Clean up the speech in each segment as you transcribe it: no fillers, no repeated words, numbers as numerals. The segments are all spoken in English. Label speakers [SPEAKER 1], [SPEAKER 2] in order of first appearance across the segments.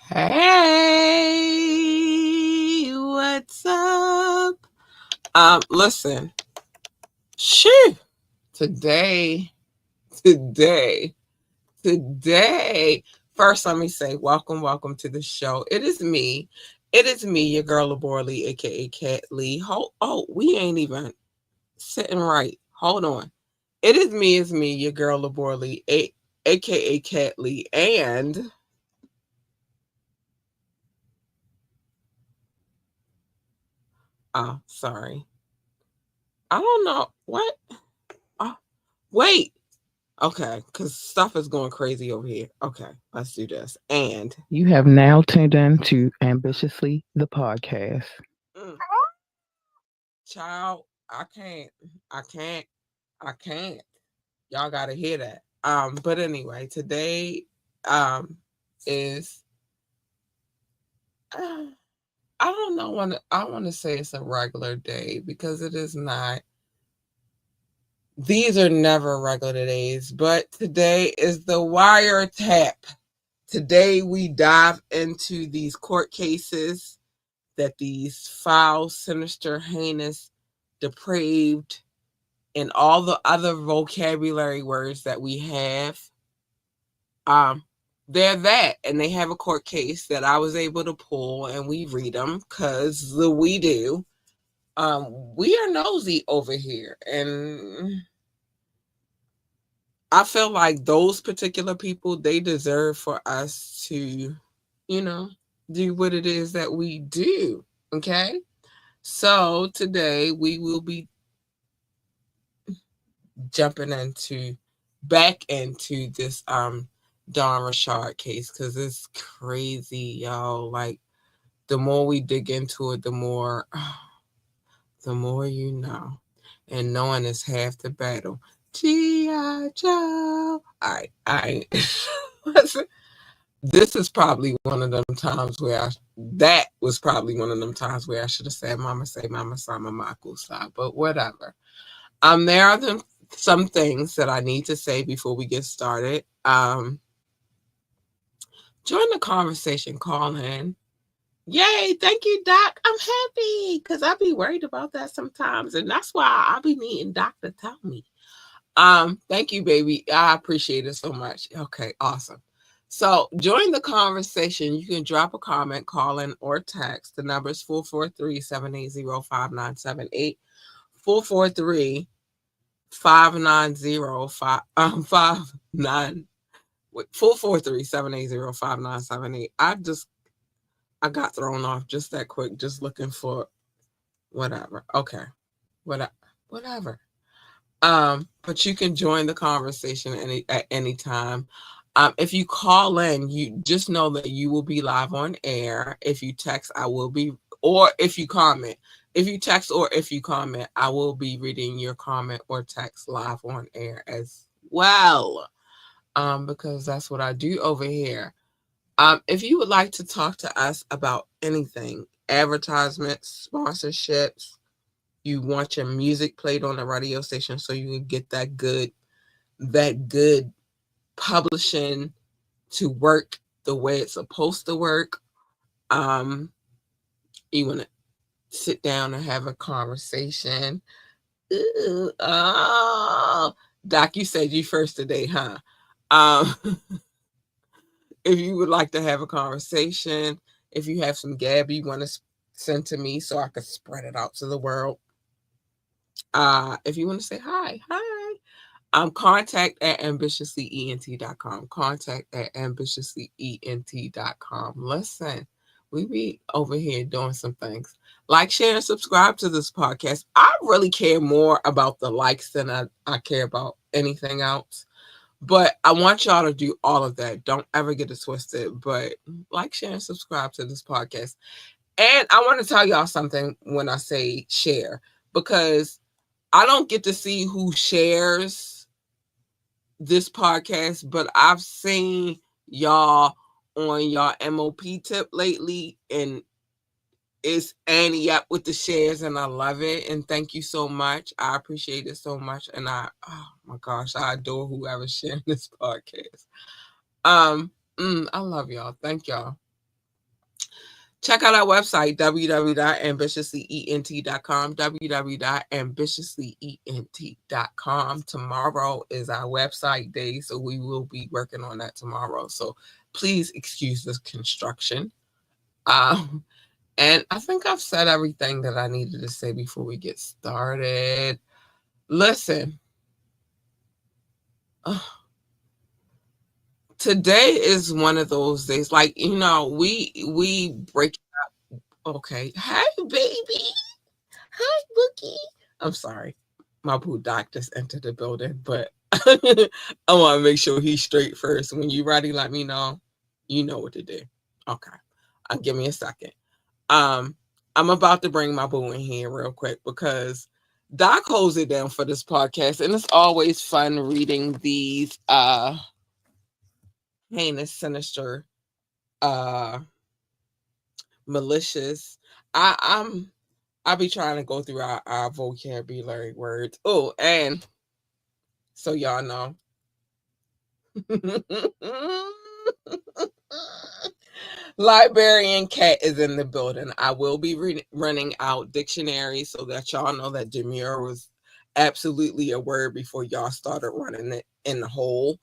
[SPEAKER 1] Hey, what's up? Listen, shoo, today, today, today. First, let me say, welcome to the show. It is me, your girl Labora Lee, aka Cat Lee. We ain't even sitting right. Hold on. It's me, your girl Labora Lee, aka Cat Lee, and sorry. I don't know what. Uh, wait. Okay, because stuff is going crazy over here. Okay, let's do this. And
[SPEAKER 2] You have now tuned in to Ambitiously the podcast.
[SPEAKER 1] mm, child, I can't, I can't. Y'all gotta hear that. But anyway, today is I don't know when I want to say it's a regular day because it is not. These are never regular days, but today is the wiretap. Today we dive into these court cases that these foul, sinister, heinous, depraved, and all the other vocabulary words that we have, um, they're that, and they have a court case that I was able to pull, and we read them because we do. We are nosy over here, and I feel like those particular people, they deserve for us to, you know, do what it is that we do. Okay. So today we will be jumping back into this Don Richard case because it's crazy, y'all. Like the more we dig into it, the more you know. And knowing is half the battle. G.I. Joe. All right. This is probably one of them times where that was probably one of them times where I should have said, Mama say, Mama say, Mama stop, but whatever. There are some things that I need to say before we get started. Join the conversation, call in. Yay, thank you, Doc. I'm happy because I be worried about that sometimes. And that's why I be needing Doc to tell me. Thank you, baby. I appreciate it so much. Okay, awesome. So join the conversation. You can drop a comment, call in, or text. The number is 443-780-5978. 443 590 59 443-780-5978. I got thrown off just that quick, just looking for whatever. Okay. Whatever. But you can join the conversation at any time. If you call in, you just know that you will be live on air. If you text, I will be, or if you comment. If you text or if you comment, I will be reading your comment or text live on air as well. Because that's what I do over here. If you would like to talk to us about anything, advertisements, sponsorships, you want your music played on the radio station so you can get that good publishing to work the way it's supposed to work. You want to sit down and have a conversation. Ooh, oh, Doc, you said you first today, huh? Um, if you would like to have a conversation, if you have some gab you want to send to me so I could spread it out to the world. If you want to say hi. Contact at ambitiouslyent.com. Contact at ambitiouslyent.com. Listen, we be over here doing some things. Like, share, and subscribe to this podcast. I really care more about the likes than I care about anything else. But I want y'all to do all of that. Don't ever get it twisted. But like, share, and subscribe to this podcast. And I want to tell y'all something when I say share, because I don't get to see who shares this podcast, but I've seen y'all on y'all MOP tip lately, and it's Annie up with the shares, and I love it. And thank you so much. I appreciate it so much. And oh my gosh, I adore whoever's sharing this podcast. I love y'all. Thank y'all. Check out our website, www.ambitiouslyent.com, www.ambitiouslyent.com. Tomorrow is our website day, so we will be working on that tomorrow. So please excuse this construction. And I think I've said everything that I needed to say before we get started. Listen, today is one of those days, like, we break up. Okay, hi baby, hi Bookie. I'm sorry, my boo doc just entered the building, but I want to make sure he's straight first. When you ready, let me know. You know what to do. Okay, give me a second. I'm about to bring my boo in here real quick because Doc holds it down for this podcast, and it's always fun reading these heinous, sinister, uh malicious. I'll be trying to go through our vocabulary words. Oh, and so y'all know. Librarian Cat is in the building. I will be running out dictionaries so that y'all know that demure was absolutely a word before y'all started running it in the hole.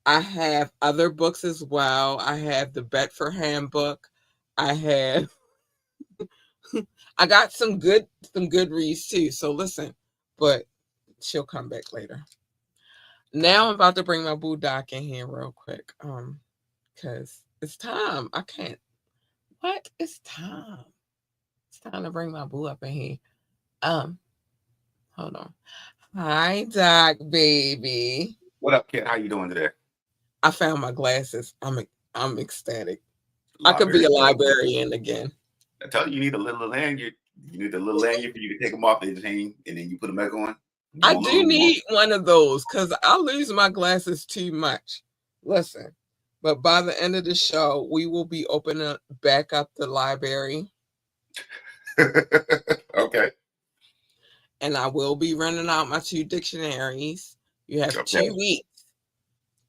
[SPEAKER 1] I have other books as well. I have the Bedford Handbook. I have I got some good reads too. So listen, but she'll come back later. Now I'm about to bring my boo doc in here real quick. Because it's time. I can't. What? It's time. It's time to bring my boo up in here. Hold on. Hi, Doc, baby.
[SPEAKER 3] What up, kid? How you doing today?
[SPEAKER 1] I found my glasses. I'm ecstatic. I could be a librarian again.
[SPEAKER 3] I tell you, you need a little lanyard. You need a little lanyard for you to take them off the chain, and then you put them back on.
[SPEAKER 1] I do need one of those because I lose my glasses too much. Listen, but by the end of the show, we will be opening back up the library.
[SPEAKER 3] Okay.
[SPEAKER 1] And I will be running out my 2 dictionaries. You have 2 weeks.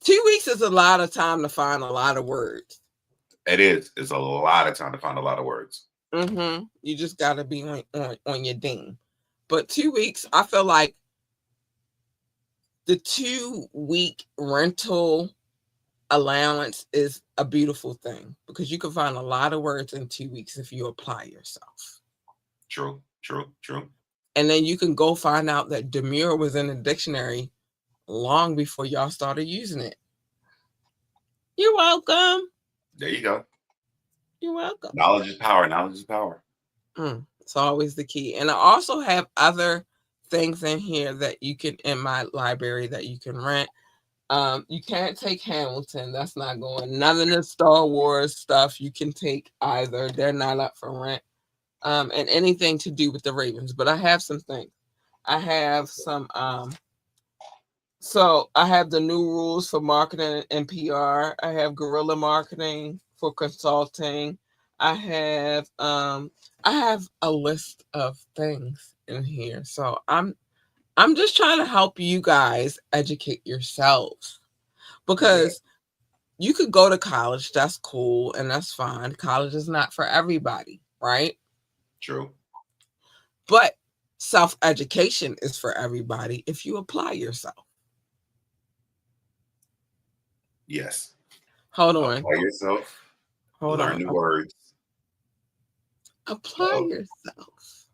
[SPEAKER 1] 2 weeks is a lot of time to find a lot of words.
[SPEAKER 3] It is. It's a lot of time to find a lot of words.
[SPEAKER 1] You just got to be on your ding. But 2 weeks, I feel like the 2-week rental allowance is a beautiful thing because you can find a lot of words in 2 weeks if you apply yourself.
[SPEAKER 3] True.
[SPEAKER 1] And then you can go find out that demure was in the dictionary long before y'all started using it. You're welcome.
[SPEAKER 3] There you go.
[SPEAKER 1] You're welcome.
[SPEAKER 3] Knowledge is power. Knowledge is power.
[SPEAKER 1] It's always the key. And I also have other things in here that you can, in my library, that you can rent. You can't take Hamilton. That's not going. None of the Star Wars stuff you can take either. They're not up for rent. And anything to do with the Ravens. But I have some things. I have some so I have the new rules for marketing and PR. I have guerrilla marketing for consulting. I have a list of things in here. So I'm just trying to help you guys educate yourselves because you could go to college. That's cool and that's fine. College is not for everybody, right?
[SPEAKER 3] True.
[SPEAKER 1] But self-education is for everybody if you apply yourself.
[SPEAKER 3] Yes.
[SPEAKER 1] Hold on.
[SPEAKER 3] Apply yourself. Learn new words.
[SPEAKER 1] Apply yourself.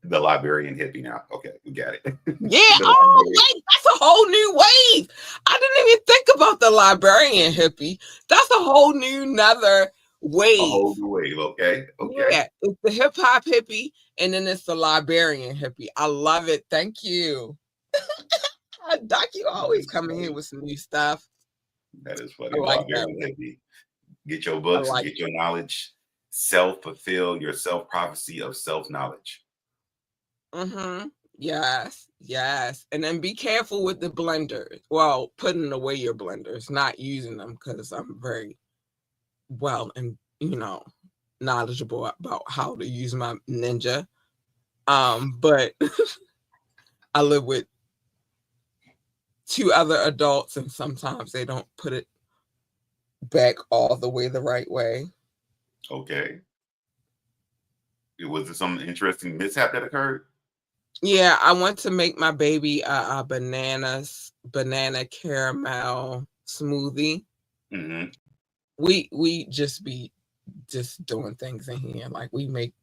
[SPEAKER 3] The librarian hippie now. Okay, we got it.
[SPEAKER 1] Yeah. Oh, wait, that's a whole new wave. I didn't even think about the librarian hippie. That's a whole new another wave.
[SPEAKER 3] A whole new wave. Okay.
[SPEAKER 1] Yeah, it's the hip hop hippie, and then it's the librarian hippie. I love it. Thank you. Doc, you always come in here with some new stuff.
[SPEAKER 3] That is funny. Librarian hippie. Get your books, get your knowledge, self-fulfill your self-prophecy of self-knowledge.
[SPEAKER 1] Yes. And then be careful with the blenders. Well, putting away your blenders, not using them, because I'm very well and knowledgeable about how to use my Ninja. But I live with 2 other adults, and sometimes they don't put it back all the way the right way.
[SPEAKER 3] Okay. Was there some interesting mishap that occurred?
[SPEAKER 1] Yeah, I want to make my baby a banana caramel smoothie.
[SPEAKER 3] Mm-hmm.
[SPEAKER 1] We just be doing things in here. Like we make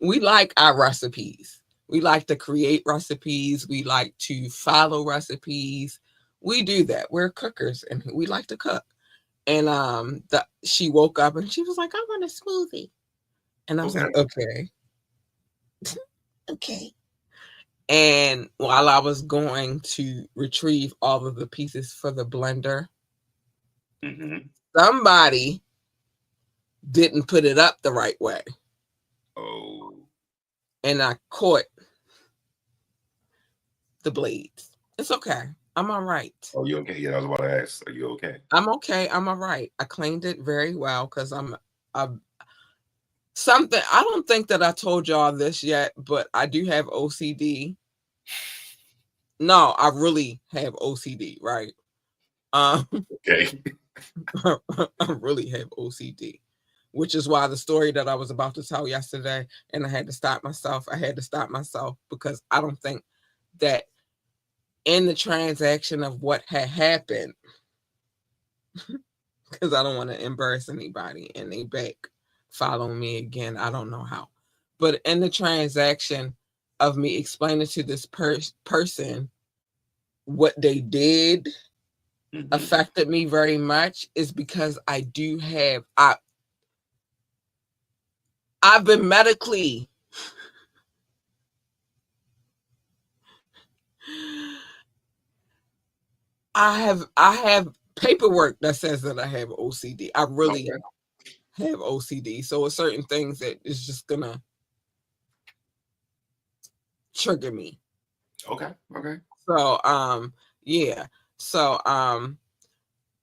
[SPEAKER 1] we like our recipes. We like to create recipes. We like to follow recipes. We do that. We're cookers and we like to cook. And she woke up and she was like, I want a smoothie. And I was like, okay. Okay. And while I was going to retrieve all of the pieces for the blender, somebody didn't put it up the right way.
[SPEAKER 3] Oh.
[SPEAKER 1] And I caught the blades. It's okay. I'm all right.
[SPEAKER 3] Oh, you okay? Yeah, I was about to ask. Are you okay?
[SPEAKER 1] I'm okay. I'm all right. I cleaned it very well because I don't think that I told y'all this yet, but I do have OCD. No, I really have OCD, right?
[SPEAKER 3] Okay.
[SPEAKER 1] I really have OCD, which is why the story that I was about to tell yesterday, and I had to stop myself. I had to stop myself because I don't think that in the transaction of what had happened, because I don't want to embarrass anybody and they back following me again. I don't know how. But in the transaction of me explaining to this person what they did affected me very much is because I do have I've been medically I have paperwork that says that I have OCD. I really have OCD. So it's certain things that is just gonna trigger me.
[SPEAKER 3] Okay.
[SPEAKER 1] So yeah. So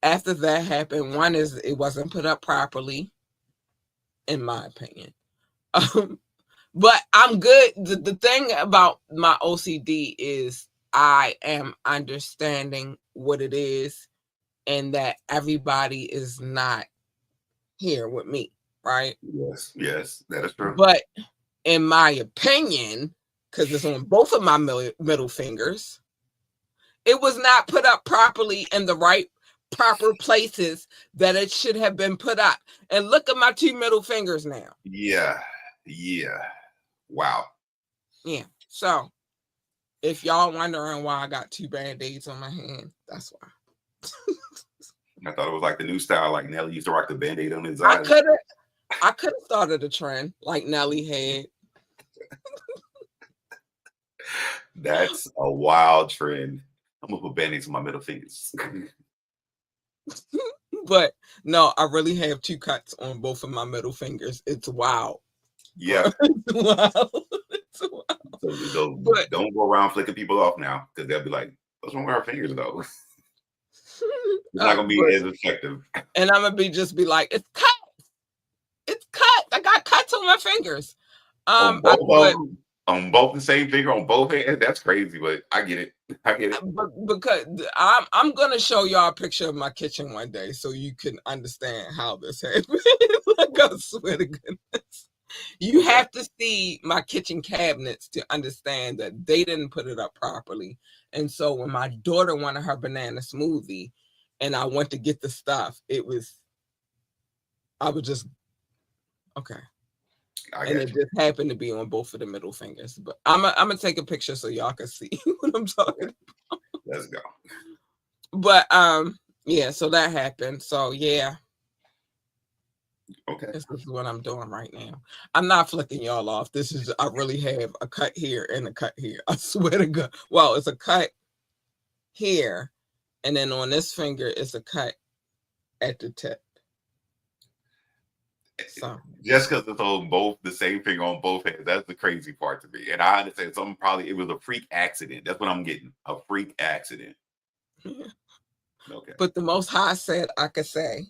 [SPEAKER 1] after that happened, one is it wasn't put up properly, in my opinion. But I'm good. The thing about my OCD is I am understanding what it is and that everybody is not here with me, right?
[SPEAKER 3] Yes, that is true.
[SPEAKER 1] But in my opinion, because it's on both of my middle fingers, it was not put up properly in the proper places that it should have been put up. And look at my two middle fingers now.
[SPEAKER 3] Yeah. Wow.
[SPEAKER 1] Yeah. So if y'all wondering why I got two Band-Aids on my hand, that's why.
[SPEAKER 3] I thought it was like the new style, like Nelly used to rock the Band-Aid on his eyes.
[SPEAKER 1] I could have started a trend like Nelly had.
[SPEAKER 3] That's a wild trend. I'm gonna put Band-Aids on my middle fingers.
[SPEAKER 1] But no, I really have two cuts on both of my middle fingers. It's wild.
[SPEAKER 3] Yeah.
[SPEAKER 1] It's wild. It's wild.
[SPEAKER 3] So don't go around flicking people off now because they'll be like, what's wrong with our fingers though? It's not gonna be as effective.
[SPEAKER 1] And I'm gonna be like, it's cut. It's cut. I got cuts on my fingers.
[SPEAKER 3] On both the same finger on both hands. That's crazy, but I get it.
[SPEAKER 1] But because I'm gonna show y'all a picture of my kitchen one day so you can understand how this happened. Like, I swear to goodness. You have to see my kitchen cabinets to understand that they didn't put it up properly. And so when my daughter wanted her banana smoothie and I went to get the stuff, I was just, okay. And it just happened to be on both of the middle fingers. But I'm gonna take a picture so y'all can see what I'm talking about.
[SPEAKER 3] Let's go.
[SPEAKER 1] But yeah, so that happened. So yeah.
[SPEAKER 3] Okay.
[SPEAKER 1] This is what I'm doing right now. I'm not flicking y'all off. I really have a cut here and a cut here. I swear to God. Well, it's a cut here, and then on this finger it's a cut at the tip. So
[SPEAKER 3] just because it's on both the same finger on both hands, that's the crazy part to me. And I understand it was a freak accident. That's what I'm getting. A freak accident. Okay.
[SPEAKER 1] But the Most High said I could say.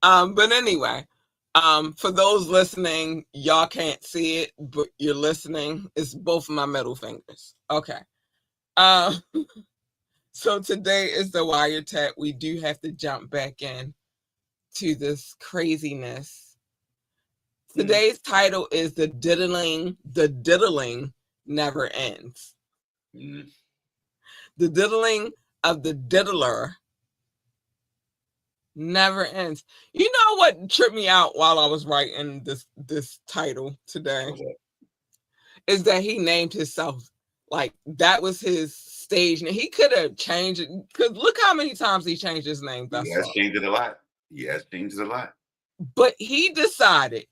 [SPEAKER 1] But anyway, for those listening, y'all can't see it, but you're listening. It's both of my middle fingers. Okay. So today is the wiretap. We do have to jump back in to this craziness. Today's title is The Diddling Never Ends. The diddling of the diddler never ends. You know what tripped me out while I was writing this title today? Is that he named himself, like that was his stage name. He could have changed it, because look how many times he changed his name thus far.
[SPEAKER 3] He has changed it a lot.
[SPEAKER 1] But he decided,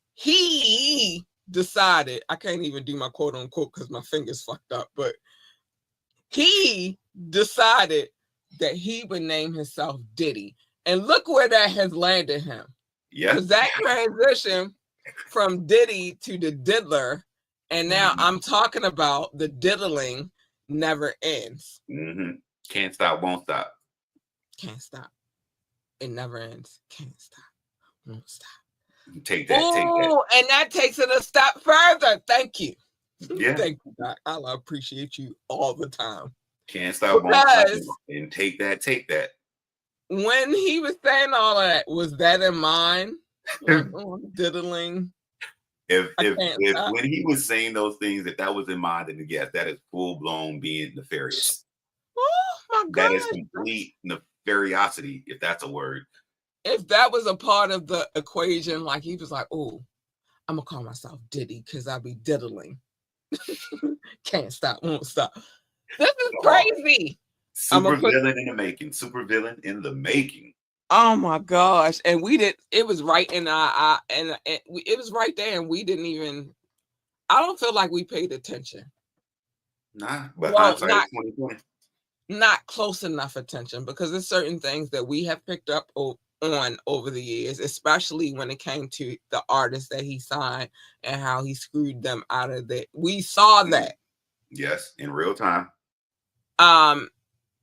[SPEAKER 1] I can't even do my quote unquote because my finger's fucked up, but he decided that he would name himself Diddy. And look where that has landed him.
[SPEAKER 3] Yeah.
[SPEAKER 1] Because that transition from Diddy to the diddler, and now I'm talking about the diddling never ends.
[SPEAKER 3] Can't stop, won't stop.
[SPEAKER 1] Can't stop. It never ends. Can't stop, won't stop.
[SPEAKER 3] Take that.
[SPEAKER 1] And that takes it a step further. Thank you.
[SPEAKER 3] Yeah.
[SPEAKER 1] Thank you, Doc. I appreciate you all the time.
[SPEAKER 3] Can't stop, won't stop. And take that.
[SPEAKER 1] When he was saying all of that, was that in mind? Like, diddling.
[SPEAKER 3] If when he was saying those things, that was in mind, then yes, that is full blown being nefarious.
[SPEAKER 1] Oh my God.
[SPEAKER 3] That is complete nefariosity, if that's a word.
[SPEAKER 1] If that was a part of the equation, like he was like, oh, I'm gonna call myself Diddy because I'll be diddling. Can't stop, won't stop. This is crazy.
[SPEAKER 3] Super villain in the making.
[SPEAKER 1] Oh my gosh. And it was right in our it was right there, and we didn't even, I don't feel like we paid attention.
[SPEAKER 3] Nah, but hindsight is 2020.
[SPEAKER 1] Not close enough attention, because there's certain things that we have picked up on over the years, especially when it came to the artists that he signed and how he screwed them out of that. We saw that.
[SPEAKER 3] Yes, in real time.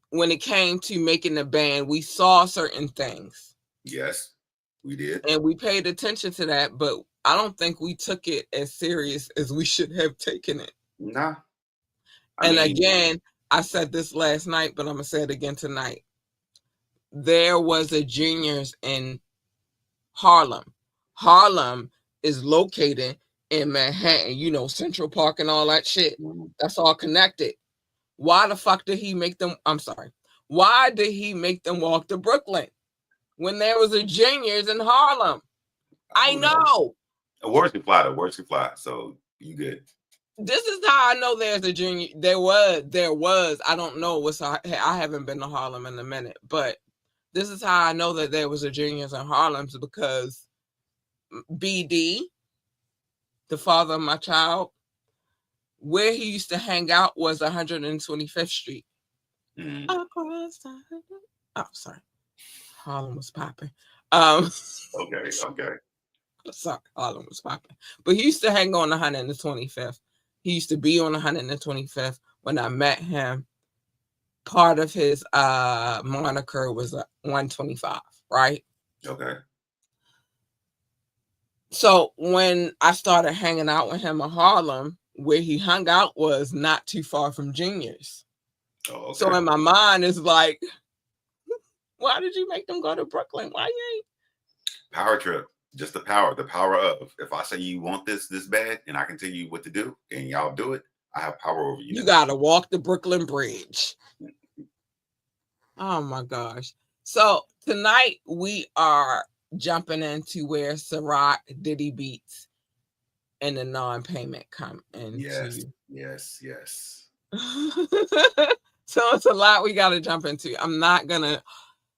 [SPEAKER 1] When it came to making the band, we saw certain things.
[SPEAKER 3] Yes, we did.
[SPEAKER 1] And we paid attention to that, but I don't think we took it as serious as we should have taken it.
[SPEAKER 3] Nah.
[SPEAKER 1] Again, I said this last night, but I'm going to say it again tonight. There was a Juniors in Harlem. Harlem is located in Manhattan, Central Park and all that shit. That's all connected. Why the fuck did he make them? I'm sorry. Why did he make them walk to Brooklyn when there was a Juniors in Harlem? I know.
[SPEAKER 3] Words can fly. So you good.
[SPEAKER 1] This is how I know there's a junior. There was. I don't know I haven't been to Harlem in a minute, but this is how I know that there was a Juniors in Harlem, because BD, the father of my child, where he used to hang out was 125th Street. Across the... Oh, sorry. Harlem was popping.
[SPEAKER 3] Okay.
[SPEAKER 1] Sorry, Harlem was popping. But he used to hang on 125th. He used to be on 125th. When I met him, part of his moniker was 125, right?
[SPEAKER 3] Okay.
[SPEAKER 1] So when I started hanging out with him in Harlem, where he hung out was not too far from Juniors.
[SPEAKER 3] Oh, okay.
[SPEAKER 1] So in my mind, it's like, why did you make them go to Brooklyn? Why you ain't?
[SPEAKER 3] Power trip. Just the power of, if I say you want this bad and I can tell you what to do and y'all do it, I have power over you.
[SPEAKER 1] You got to walk the Brooklyn Bridge. Oh my gosh. So tonight we are jumping into where Ciroc, Diddy Beats, and the non-payment come into.
[SPEAKER 3] Yes.
[SPEAKER 1] So it's a lot we got to jump into. I'm not going to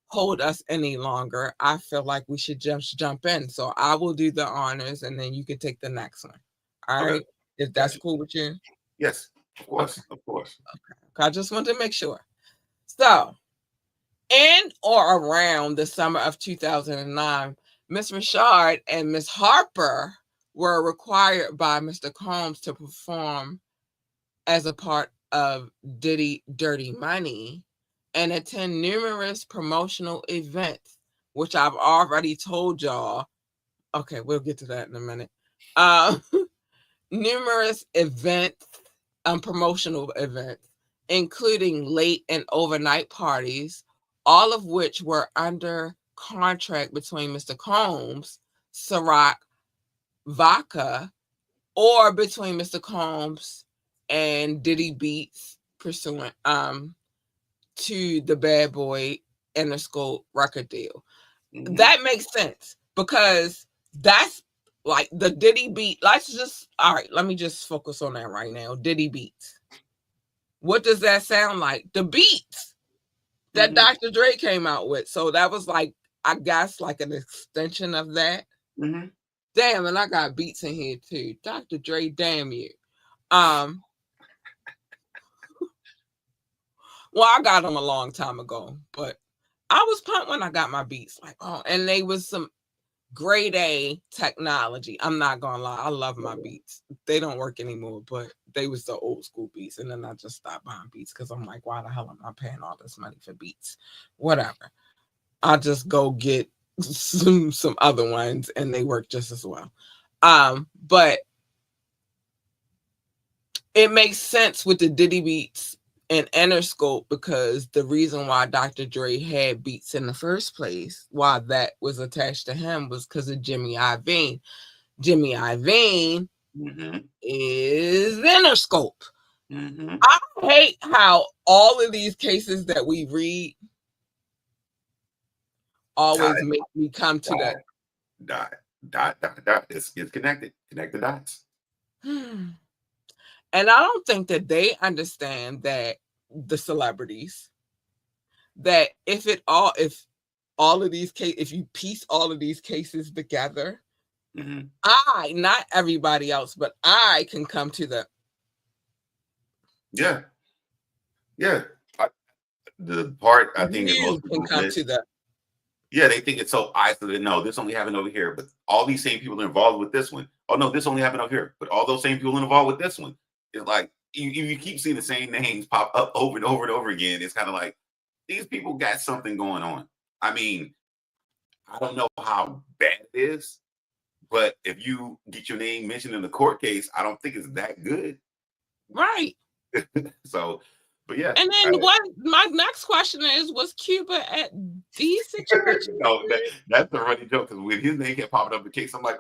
[SPEAKER 1] hold us any longer. I feel like we should just jump in. So I will do the honors, and then you can take the next one. All right. If that's cool with you.
[SPEAKER 3] Yes, of course.
[SPEAKER 1] Okay.
[SPEAKER 3] Of course.
[SPEAKER 1] Okay. I just wanted to make sure. So in or around the summer of 2009, Miss Richard and Miss Harper were required by Mr. Combs to perform as a part of Diddy Dirty Money and attend numerous promotional events, which I've already told y'all. Okay, we'll get to that in a minute. Numerous events, promotional events, including late and overnight parties, all of which were under contract between Mr. Combs, Ciroc, Vodka, or between Mr. Combs and Diddy Beats pursuant to the Bad Boy Interscope record deal.
[SPEAKER 3] Mhm.
[SPEAKER 1] That makes sense because that's like the Diddy Beat. All right, let me just focus on that right now. Diddy Beats. What does that sound like? The beats that
[SPEAKER 3] Mhm.
[SPEAKER 1] Dr. Dre came out with. So that was like, I guess, like an extension of that.
[SPEAKER 3] Mhm.
[SPEAKER 1] Damn, and I got beats in here too. Dr. Dre, damn you. Well, I got them a long time ago, but I was pumped when I got my beats. Like, oh, and they was some grade A technology. I'm not gonna lie, I love my beats. They don't work anymore, but they was the old school beats. And then I just stopped buying beats because I'm like, why the hell am I paying all this money for beats? Whatever. I'll just go get some other ones and they work just as well. But it makes sense with the Diddy Beats and Interscope because the reason why Dr. Dre had beats in the first place, why that was attached to him, was because of Jimmy Iovine. Jimmy Iovine is Interscope. I hate how all of these cases that we read always make me come to that.
[SPEAKER 3] Dot. It's connected. Connect the dots.
[SPEAKER 1] And I don't think that they understand that the celebrities, that if all of these cases, if you piece all of these cases together, I, not everybody else, but I can come to the
[SPEAKER 3] yeah. The part I think that
[SPEAKER 1] you
[SPEAKER 3] most
[SPEAKER 1] can
[SPEAKER 3] people
[SPEAKER 1] come
[SPEAKER 3] miss.
[SPEAKER 1] to the
[SPEAKER 3] Yeah, they think it's so isolated. No, this only happened over here, but all these same people are involved with this one. Oh no, this only happened over here, but all those same people are involved with this one. It's like you keep seeing the same names pop up over and over and over again. It's kind of like these people got something going on. I mean, I don't know how bad it is, but if you get your name mentioned in the court case, I don't think it's that good.
[SPEAKER 1] right.
[SPEAKER 3] So, but yeah.
[SPEAKER 1] And then what my next question is, was Cuba at these situations?
[SPEAKER 3] No, that's the running joke because when his name kept popping up in the case, I'm like,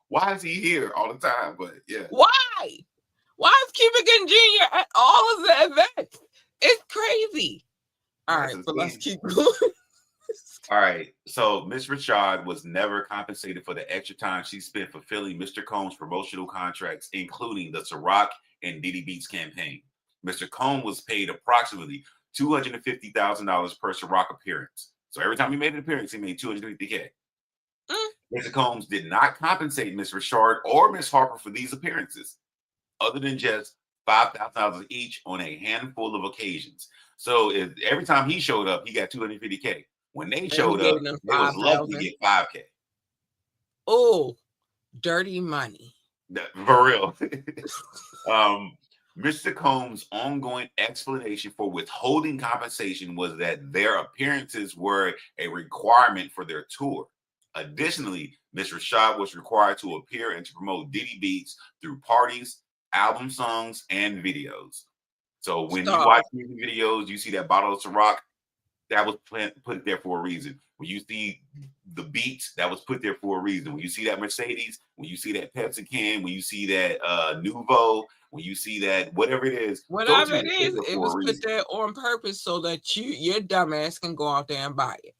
[SPEAKER 3] why is he here all the time? But yeah.
[SPEAKER 1] Why is Cuba Gooding Jr. at all of the events? It's crazy. All right, but let's keep going.
[SPEAKER 3] All right. So Miss Richard was never compensated for the extra time she spent fulfilling Mr. Combs' promotional contracts, including the Ciroc and Diddy Beats campaign. Mr. Combs was paid approximately $250,000 per Ciroc appearance. So every time he made an appearance, he made $250K. Mr. Combs did not compensate Miss Richard or Miss Harper for these appearances, other than just $5,000 each on a handful of occasions. So every time he showed up, he got $250K. When they showed up, they was lucky to get $5K.
[SPEAKER 1] Oh, dirty money.
[SPEAKER 3] For real. Mr. Combs' ongoing explanation for withholding compensation was that their appearances were a requirement for their tour. Additionally, Ms. Rashad was required to appear and to promote Diddy Beats through parties, album songs, and videos. So when you watch music videos, you see that bottle of Ciroc, that was put there for a reason. When you see the Beats, that was put there for a reason. When you see that Mercedes, when you see that Pepsi can, when you see that Nuvo, when you see that whatever it is,
[SPEAKER 1] it was put there on purpose so that your dumbass can go out there and buy it.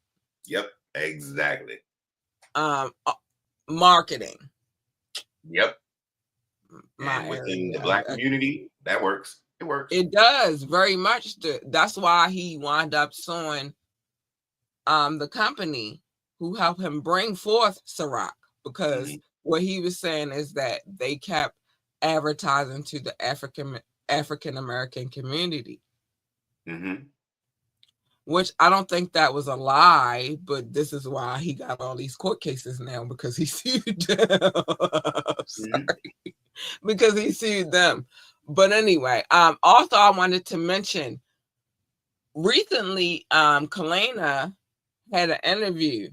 [SPEAKER 3] Yep, exactly.
[SPEAKER 1] Marketing.
[SPEAKER 3] Yep. And within the Black community, that works. It works.
[SPEAKER 1] It does very much. That's why he wound up suing the company who helped him bring forth Ciroc, because what he was saying is that they kept advertising to the African American community, which I don't think that was a lie, but this is why he got all these court cases now, because he sued them. Sorry. Because he sued them. But anyway, also I wanted to mention recently, Kalena had an interview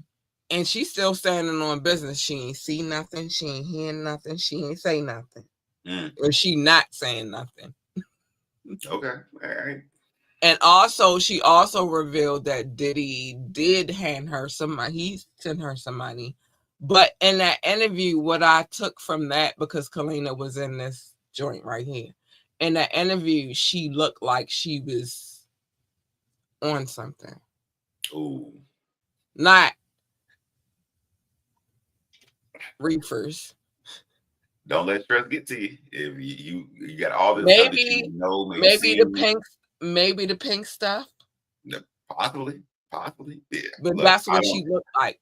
[SPEAKER 1] and she's still standing on business. She ain't see nothing, she ain't hear nothing, she ain't say nothing. Or she not saying nothing.
[SPEAKER 3] Okay. All right.
[SPEAKER 1] And also, she also revealed that Diddy did hand her some money. He sent her some money. But in that interview, what I took from that, because Kalina was in this joint right here, in that interview, she looked like she was on something.
[SPEAKER 3] Ooh.
[SPEAKER 1] Not reefers.
[SPEAKER 3] Don't let stress get to you. If you got all this stuff that you
[SPEAKER 1] Maybe,
[SPEAKER 3] know, maybe
[SPEAKER 1] maybe the
[SPEAKER 3] seeing,
[SPEAKER 1] pink, maybe the pink stuff.
[SPEAKER 3] possibly. Yeah.
[SPEAKER 1] But
[SPEAKER 3] Look,
[SPEAKER 1] that's what she looked like.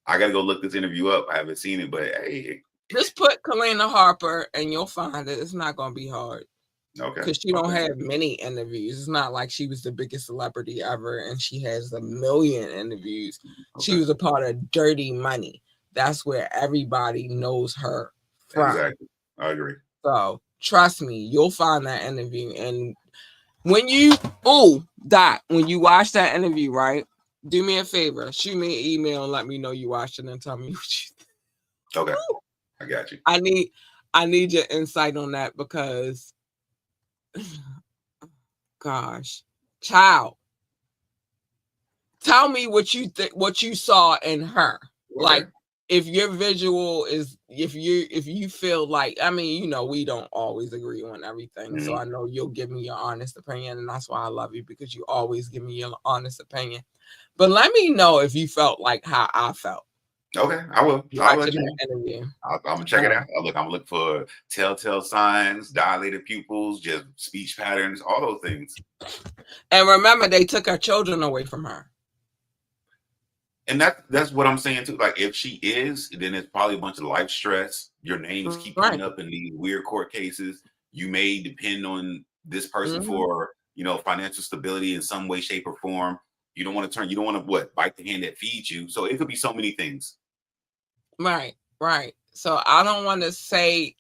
[SPEAKER 3] I gotta go look this interview up. I haven't seen it, but hey.
[SPEAKER 1] Just put Kalina Harper and you'll find it. It's not gonna be hard.
[SPEAKER 3] Okay.
[SPEAKER 1] Because she don't have many interviews. It's not like she was the biggest celebrity ever and she has 1 million interviews.
[SPEAKER 3] Okay.
[SPEAKER 1] She was a part of Dirty Money. That's where everybody knows her from.
[SPEAKER 3] Exactly. I agree.
[SPEAKER 1] So trust me, you'll find that interview. And when you Doc, when you watch that interview, right? Do me a favor, shoot me an email and let me know you watched it and tell me what you think.
[SPEAKER 3] Okay. I got you.
[SPEAKER 1] I need your insight on that because gosh, child, tell me what you think, what you saw in her. Okay. Like, if your visual is, if you feel like, I mean, you know, we don't always agree on everything. So I know you'll give me your honest opinion, and that's why I love you, because you always give me your honest opinion. But let me know if you felt like how I felt.
[SPEAKER 3] Okay, I will. I'll let you know.
[SPEAKER 1] Interview.
[SPEAKER 3] I'm gonna check it out. I'm gonna look for telltale signs, dilated pupils, just speech patterns, all those things.
[SPEAKER 1] And remember, they took her children away from her.
[SPEAKER 3] And that's what I'm saying too. Like, if she is, then it's probably a bunch of life stress. Your names keep coming up in these weird court cases. You may depend on this person for, you know, financial stability in some way, shape, or form. You don't want to bite the hand that feeds you. So it could be so many things. Right. So I don't want to say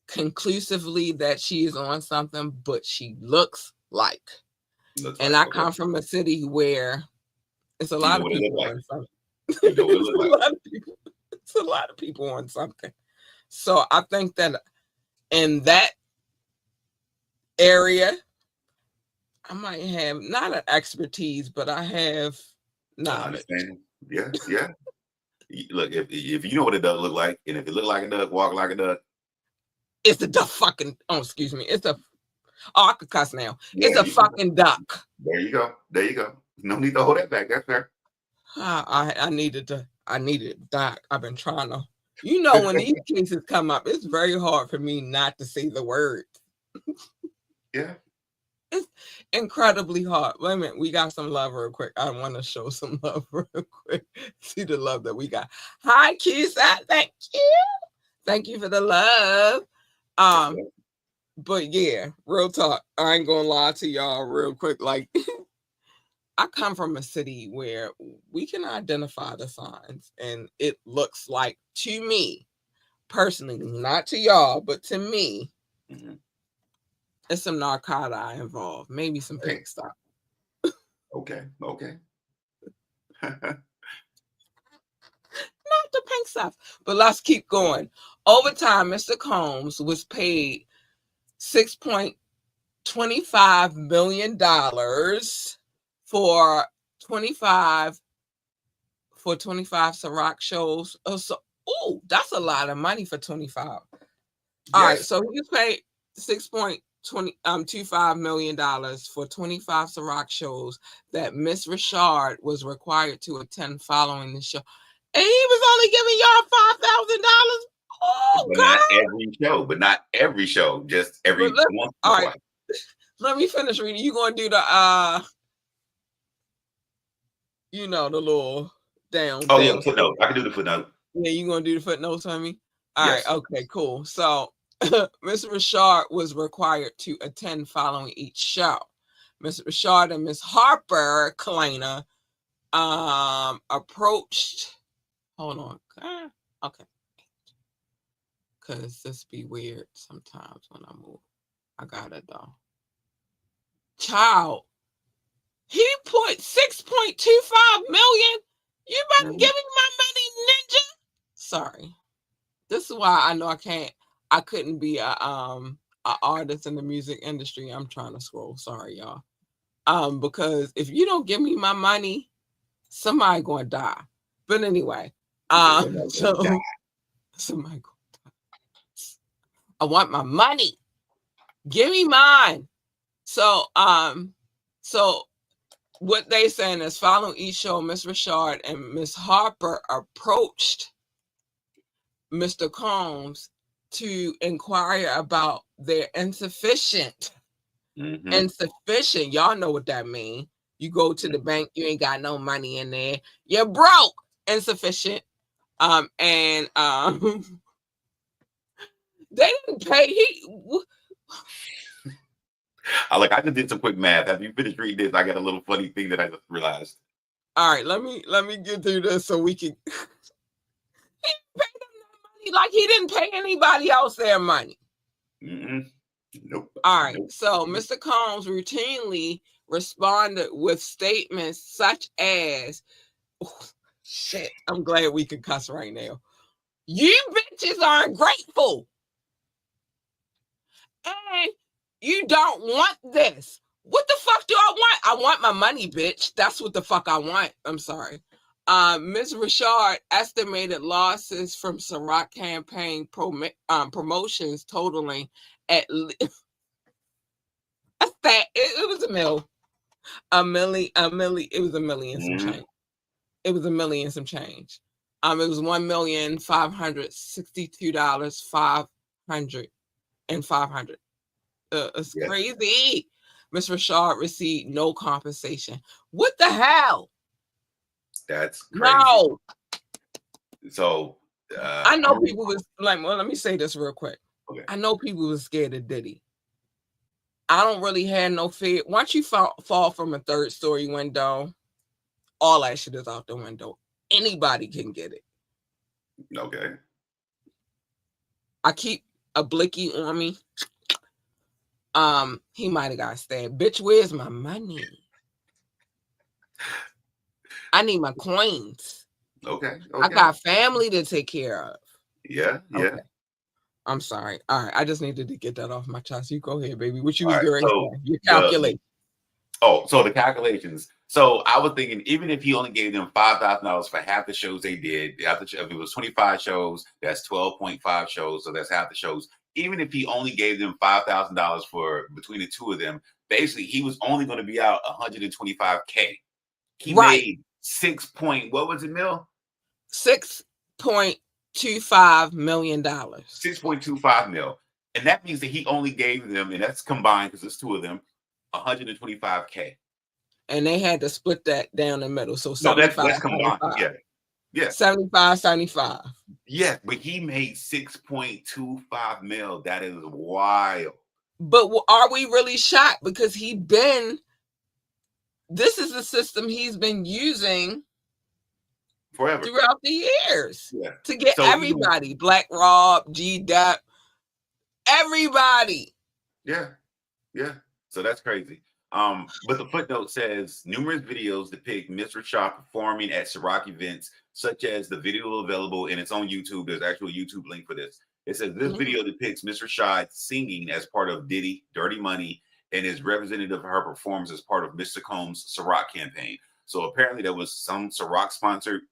[SPEAKER 3] conclusively that she is on something, but she looks like. And I come from a city where it's a lot of people on something. It's a lot of people on something. So I think that in that area, I might have not an expertise, but I have knowledge. Yeah. Look, if you know what a duck look like, and if it look like a duck, walk like a duck, it's a duck fucking. Oh, excuse me. It's a. Oh, I could cuss now. Yeah, it's a fucking duck. There you go. No need to hold that back. That's fair. I needed Doc. I've been trying to. You know, when these cases come up, it's very hard for me not to say the word. Yeah. It's incredibly hard. Wait a minute, we got some love real quick. I want to show some love real quick. See the love that we got. Hi, Kisa. Thank you. Thank you for the love. But yeah, real talk. I ain't gonna lie to y'all real quick. Like, I come from a city where we can identify the signs, and it looks like, to me, personally, not to y'all, but to me, it's some narcotic involved, maybe some pink stuff. Okay. Not the pink stuff, but let's keep going. Over time, Mr. Combs was paid $6.25 million for 25 Ciroc shows. That's a lot of money for 25. All right, so he was paid $6.25 million for 25 Ciroc shows that Miss Richard was required to attend following the show. And he was only giving y'all $5,000. Oh, but
[SPEAKER 1] God.
[SPEAKER 3] Not every show, just every once. All right.
[SPEAKER 1] Let me finish reading. You gonna do the you know, the little down.
[SPEAKER 3] Oh, yeah, footnote. I can do the footnote.
[SPEAKER 1] Yeah, you gonna do the footnotes on me? All right, okay, cool. So Miss Richard was required to attend following each show. Miss Richard and Miss Harper Kalina approached. Hold on. Okay. Cause this be weird sometimes when I move. I got it though. Child, he put $6.25 million. You better give me my money, ninja. Sorry. This is why I know I couldn't be a an artist in the music industry. I'm trying to scroll. Sorry, y'all. Because if you don't give me my money, somebody gonna die. But anyway, so somebody gonna die. I want my money. Give me mine. So what they saying is, following each show, Miss Richard and Miss Harper approached Mr. Combs to inquire about their insufficient. Insufficient. Y'all know what that means. You go to the bank, you ain't got no money in there. You're broke. Insufficient. And they didn't pay.
[SPEAKER 3] I just did some quick math. Have you finished reading this? I got a little funny thing that I just realized.
[SPEAKER 1] All right, let me get through this so we can. He didn't pay them no money, like he didn't pay anybody else their money.
[SPEAKER 3] Nope.
[SPEAKER 1] All right, so Mr. Combs routinely responded with statements such as, shit, I'm glad we can cuss right now. You bitches are ungrateful. And you don't want this. What the fuck do I want? I want my money, bitch. That's what the fuck I want. I'm sorry. Ms. Richard estimated losses from Ciroc campaign promotions totaling at least it was a million. It was a million some change. It was a million some change. It was $1,562,500 and $500. It's crazy. Miss Richard received no compensation. What the hell?
[SPEAKER 3] That's crazy.
[SPEAKER 1] No.
[SPEAKER 3] So
[SPEAKER 1] I know people was like, well, let me say this real quick.
[SPEAKER 3] Okay.
[SPEAKER 1] I know people was scared of Diddy. I don't really have no fear. Once you fall from a third story window, all that shit is out the window. Anybody can get it.
[SPEAKER 3] Okay.
[SPEAKER 1] I keep a blicky on me. He might have got stabbed. Bitch, where's my money? I need my coins.
[SPEAKER 3] Okay.
[SPEAKER 1] I got family to take care of.
[SPEAKER 3] Yeah.
[SPEAKER 1] Okay. I'm sorry. All right. I just needed to get that off my chest. You go ahead, baby. What you was doing? You calculate.
[SPEAKER 3] So the calculations. So I was thinking, even if he only gave them $5,000 for half the shows they did, if it was 25 shows, that's 12.5 shows. So that's half the shows. Even if he only gave them $5,000 for between the two of them, basically he was only going to be out $125K. He made what was it, Mil?
[SPEAKER 1] $6.25 million.
[SPEAKER 3] $6.25 million. And that means that he only gave them, and that's combined because it's two of them, $125K.
[SPEAKER 1] And they had to split that down the middle. So
[SPEAKER 3] that's combined. 75. Yeah.
[SPEAKER 1] 75.
[SPEAKER 3] Yeah, but he made $6.25 million. That is wild.
[SPEAKER 1] But are we really shocked? Because this is the system he's been using
[SPEAKER 3] forever
[SPEAKER 1] throughout the years to get everybody. Black Rob, G-Dep, everybody.
[SPEAKER 3] Yeah. So that's crazy. But the footnote says numerous videos depict Miss Richard performing at Ciroc events, such as the video available in its own YouTube. There's actual YouTube link for this. It says this video depicts Miss Richard singing as part of Diddy Dirty Money and is representative of her performance as part of Mr. Combs' Ciroc campaign. So apparently there was some Ciroc sponsored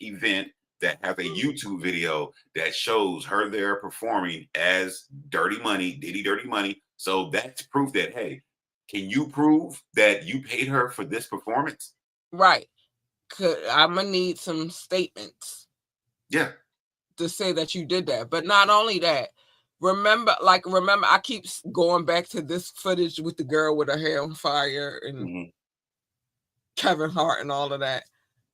[SPEAKER 3] event that has a YouTube video that shows her there performing as Dirty Money, Diddy Dirty Money. So that's proof that, hey, can you prove that you paid her for this performance?
[SPEAKER 1] Right. I'm going to need some statements.
[SPEAKER 3] Yeah.
[SPEAKER 1] To say that you did that. But not only that, remember, I keep going back to this footage with the girl with her hair on fire and Kevin Hart and all of that.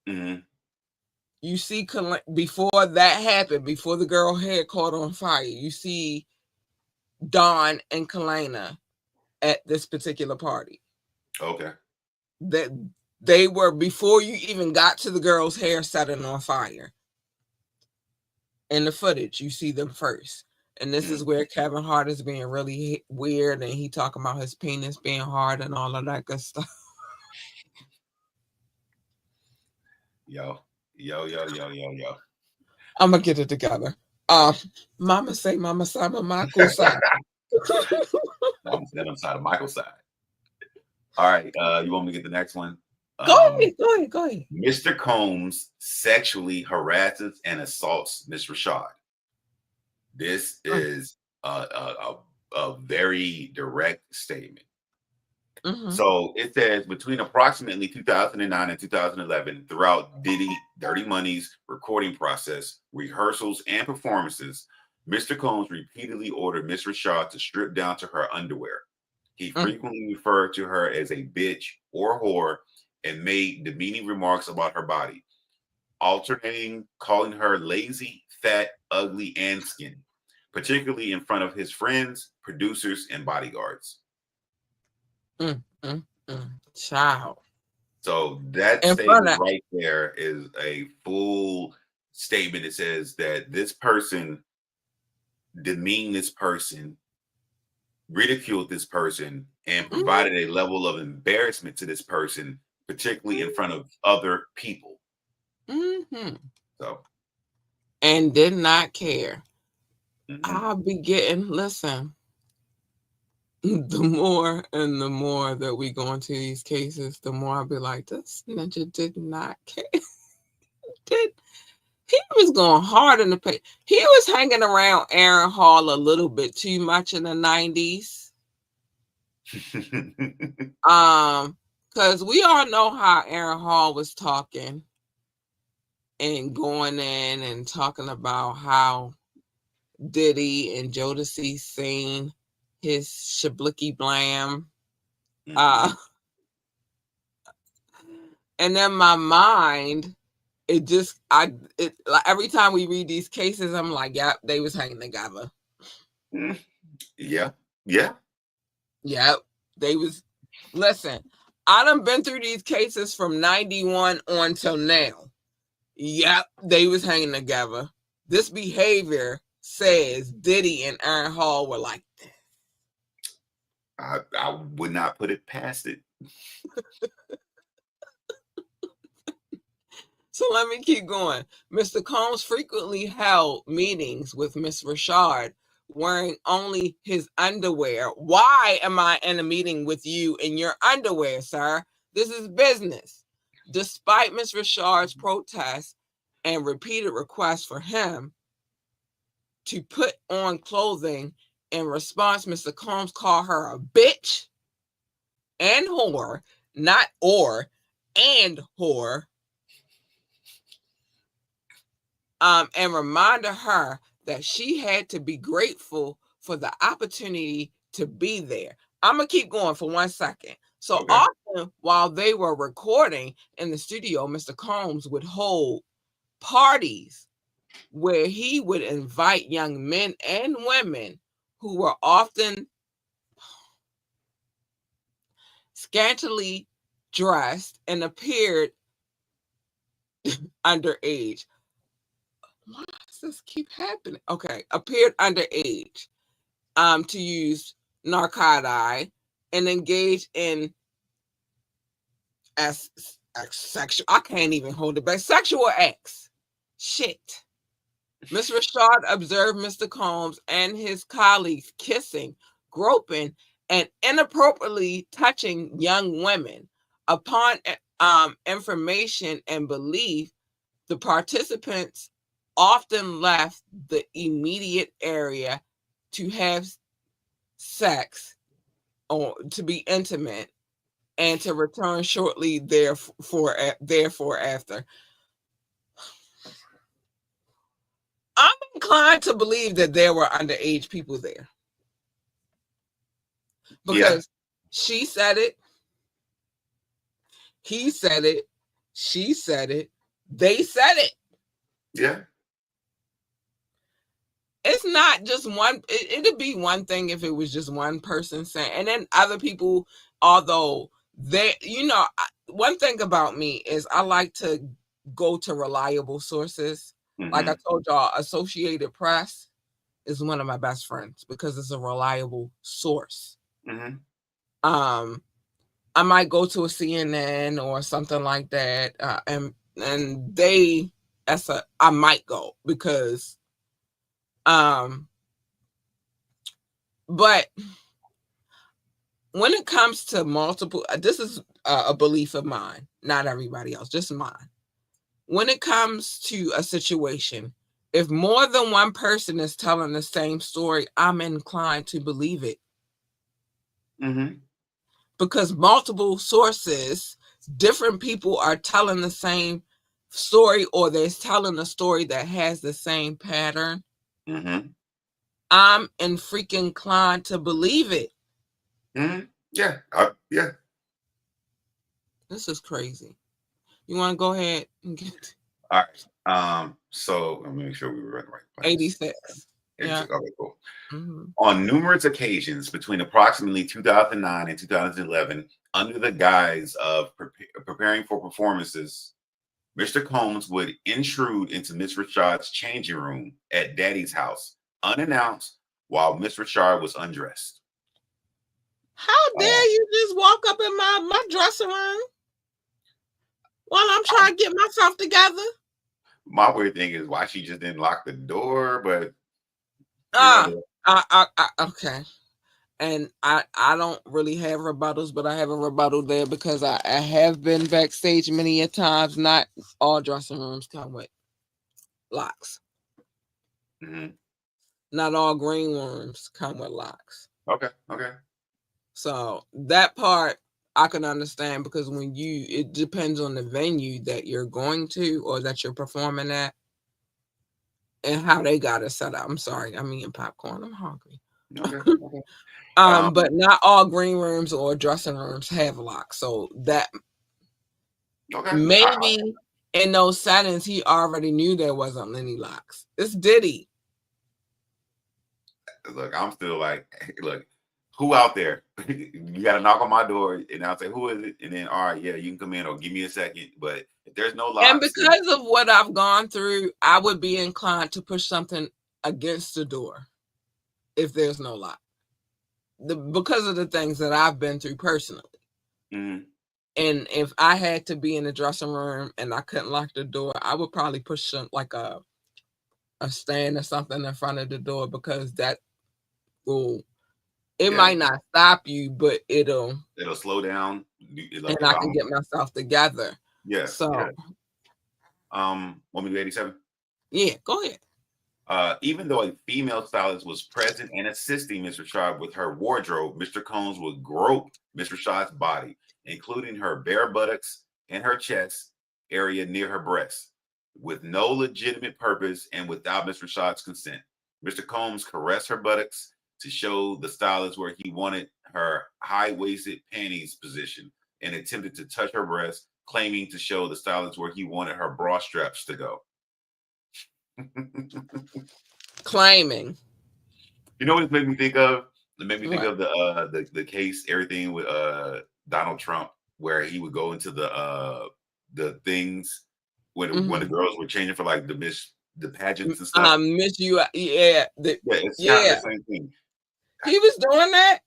[SPEAKER 1] You see, before that happened, before the girl hair caught on fire, you see Dawn and Kalina at this particular party.
[SPEAKER 3] Okay.
[SPEAKER 1] That they were before you even got to the girl's hair setting on fire. In the footage, you see them first. And this is where Kevin Hart is being really weird and he talking about his penis being hard and all of that good stuff.
[SPEAKER 3] Yo.
[SPEAKER 1] I'm gonna get it together. Mama say, Mama Sama Makusa.
[SPEAKER 3] I'm standing on the side of Michael's side. All right, you want me to get the next one?
[SPEAKER 1] Go ahead.
[SPEAKER 3] Mr. Combs sexually harasses and assaults Miss Rashad. This is a very direct statement.
[SPEAKER 1] Mm-hmm.
[SPEAKER 3] So it says between approximately 2009 and 2011, throughout Diddy Dirty Money's recording process, rehearsals, and performances, Mr. Combs repeatedly ordered Miss Rashad to strip down to her underwear. He frequently referred to her as a bitch or whore and made demeaning remarks about her body, alternating calling her lazy, fat, ugly, and skinny, particularly in front of his friends, producers, and bodyguards.
[SPEAKER 1] Child.
[SPEAKER 3] So that statement right there is a full statement. It says that this person demeaned this person, ridiculed this person, and provided a level of embarrassment to this person, particularly in front of other people. So,
[SPEAKER 1] and did not care. I'll be getting, listen, the more and the more that we go into these cases, the more I'll be like, this ninja did not care. He was going hard in the paint. He was hanging around Aaron Hall a little bit too much in the 90s. Because we all know how Aaron Hall was talking and going in and talking about how Diddy and Jodeci sing his Shablicky Blam. And in my mind, like every time we read these cases, I'm like, yep, they was hanging together.
[SPEAKER 3] Yeah.
[SPEAKER 1] Yep, they was. Listen, I done been through these cases from 91 on till now. Yep, they was hanging together. This behavior says Diddy and Aaron Hall were like this.
[SPEAKER 3] I would not put it past it.
[SPEAKER 1] So let me keep going. Mr. Combs frequently held meetings with Miss Rashad wearing only his underwear. Why am I in a meeting with you in your underwear, sir? This is business. Despite Miss Rashad's protests and repeated requests for him to put on clothing, in response, Mr. Combs called her a bitch and whore, not or, and whore. And reminded her that she had to be grateful for the opportunity to be there. I'm going to keep going for 1 second. So often while they were recording in the studio, Mr. Combs would hold parties where he would invite young men and women who were often scantily dressed and appeared underage. Why does this keep happening? Okay, appeared underage, to use narcotics and engage in as sexual. I can't even hold it back. Sexual acts. Shit. Miss Rashad observed Mr. Combs and his colleagues kissing, groping, and inappropriately touching young women. Upon information and belief, the participants often left the immediate area to have sex or to be intimate and to return shortly therefore after. I'm inclined to believe that there were underage people there. Because she said it, he said it, she said it, they said it.
[SPEAKER 3] Yeah.
[SPEAKER 1] It's not just one. It'd be one thing if it was just one person saying, and then other people, although they, one thing about me is I like to go to reliable sources. Like I told y'all, Associated Press is one of my best friends because it's a reliable source. I might go to a CNN or something like that, and I might go because But when it comes to multiple, this is a belief of mine, not everybody else, just mine. When it comes to a situation, if more than one person is telling the same story, I'm inclined to believe it.
[SPEAKER 3] Mm-hmm.
[SPEAKER 1] Because multiple sources, different people are telling the same story, or they're telling a story that has the same pattern.
[SPEAKER 3] Mm-hmm.
[SPEAKER 1] I'm freaking inclined to believe it.
[SPEAKER 3] Mm-hmm. Yeah. Yeah.
[SPEAKER 1] This is crazy. You want to go ahead and get
[SPEAKER 3] All right. So let me make sure we were in the right place.
[SPEAKER 1] 86.
[SPEAKER 3] 86.
[SPEAKER 1] Yeah.
[SPEAKER 3] Okay, cool.
[SPEAKER 1] Mm-hmm.
[SPEAKER 3] On numerous occasions between approximately 2009 and 2011, under the guise of preparing for performances, Mr. Combs would intrude into Miss Richard's changing room at Daddy's house unannounced while Miss Richard was undressed.
[SPEAKER 1] How dare you just walk up in my dressing room while I'm trying to get myself together?
[SPEAKER 3] My weird thing is why she just didn't lock the door, but
[SPEAKER 1] okay. And I don't really have rebuttals, but I have a rebuttal there because I have been backstage many a times. Not all dressing rooms come with locks.
[SPEAKER 3] Mm-hmm.
[SPEAKER 1] Not all green rooms come with locks.
[SPEAKER 3] Okay.
[SPEAKER 1] So that part I can understand, because it depends on the venue that you're going to or that you're performing at and how they got it set up. I'm sorry, I'm eating popcorn. I'm hungry.
[SPEAKER 3] Okay.
[SPEAKER 1] But not all green rooms or dressing rooms have locks. So that maybe in those settings he already knew there wasn't any locks. It's Diddy.
[SPEAKER 3] Look, I'm still like, look, who out there? You got to knock on my door, and I'll say, who is it? And then, all right, yeah, you can come in, or give me a second. But if there's no locks,
[SPEAKER 1] and because of what I've gone through, I would be inclined to push something against the door if there's no lock. Because of the things that I've been through personally.
[SPEAKER 3] Mm-hmm.
[SPEAKER 1] And if I had to be in the dressing room and I couldn't lock the door, I would probably push like a stand or something in front of the door, because that will, it might not stop you, but it'll
[SPEAKER 3] slow down.
[SPEAKER 1] And I can get myself together.
[SPEAKER 3] Yeah.
[SPEAKER 1] So,
[SPEAKER 3] want me to do 87?
[SPEAKER 1] Yeah, go ahead.
[SPEAKER 3] Even though a female stylist was present and assisting Miss Richard with her wardrobe, Mr. Combs would grope Miss Richard's body, including her bare buttocks and her chest area near her breasts, with no legitimate purpose and without Miss Richard's consent. Mr. Combs caressed her buttocks to show the stylist where he wanted her high-waisted panties position and attempted to touch her breasts, claiming to show the stylist where he wanted her bra straps to go.
[SPEAKER 1] Claiming.
[SPEAKER 3] You know what it made me think of? It made me think of the case, everything with Donald Trump, where he would go into the things when the girls were changing for like the pageants and stuff.
[SPEAKER 1] Miss you,
[SPEAKER 3] it's kind of the same thing.
[SPEAKER 1] He was doing that.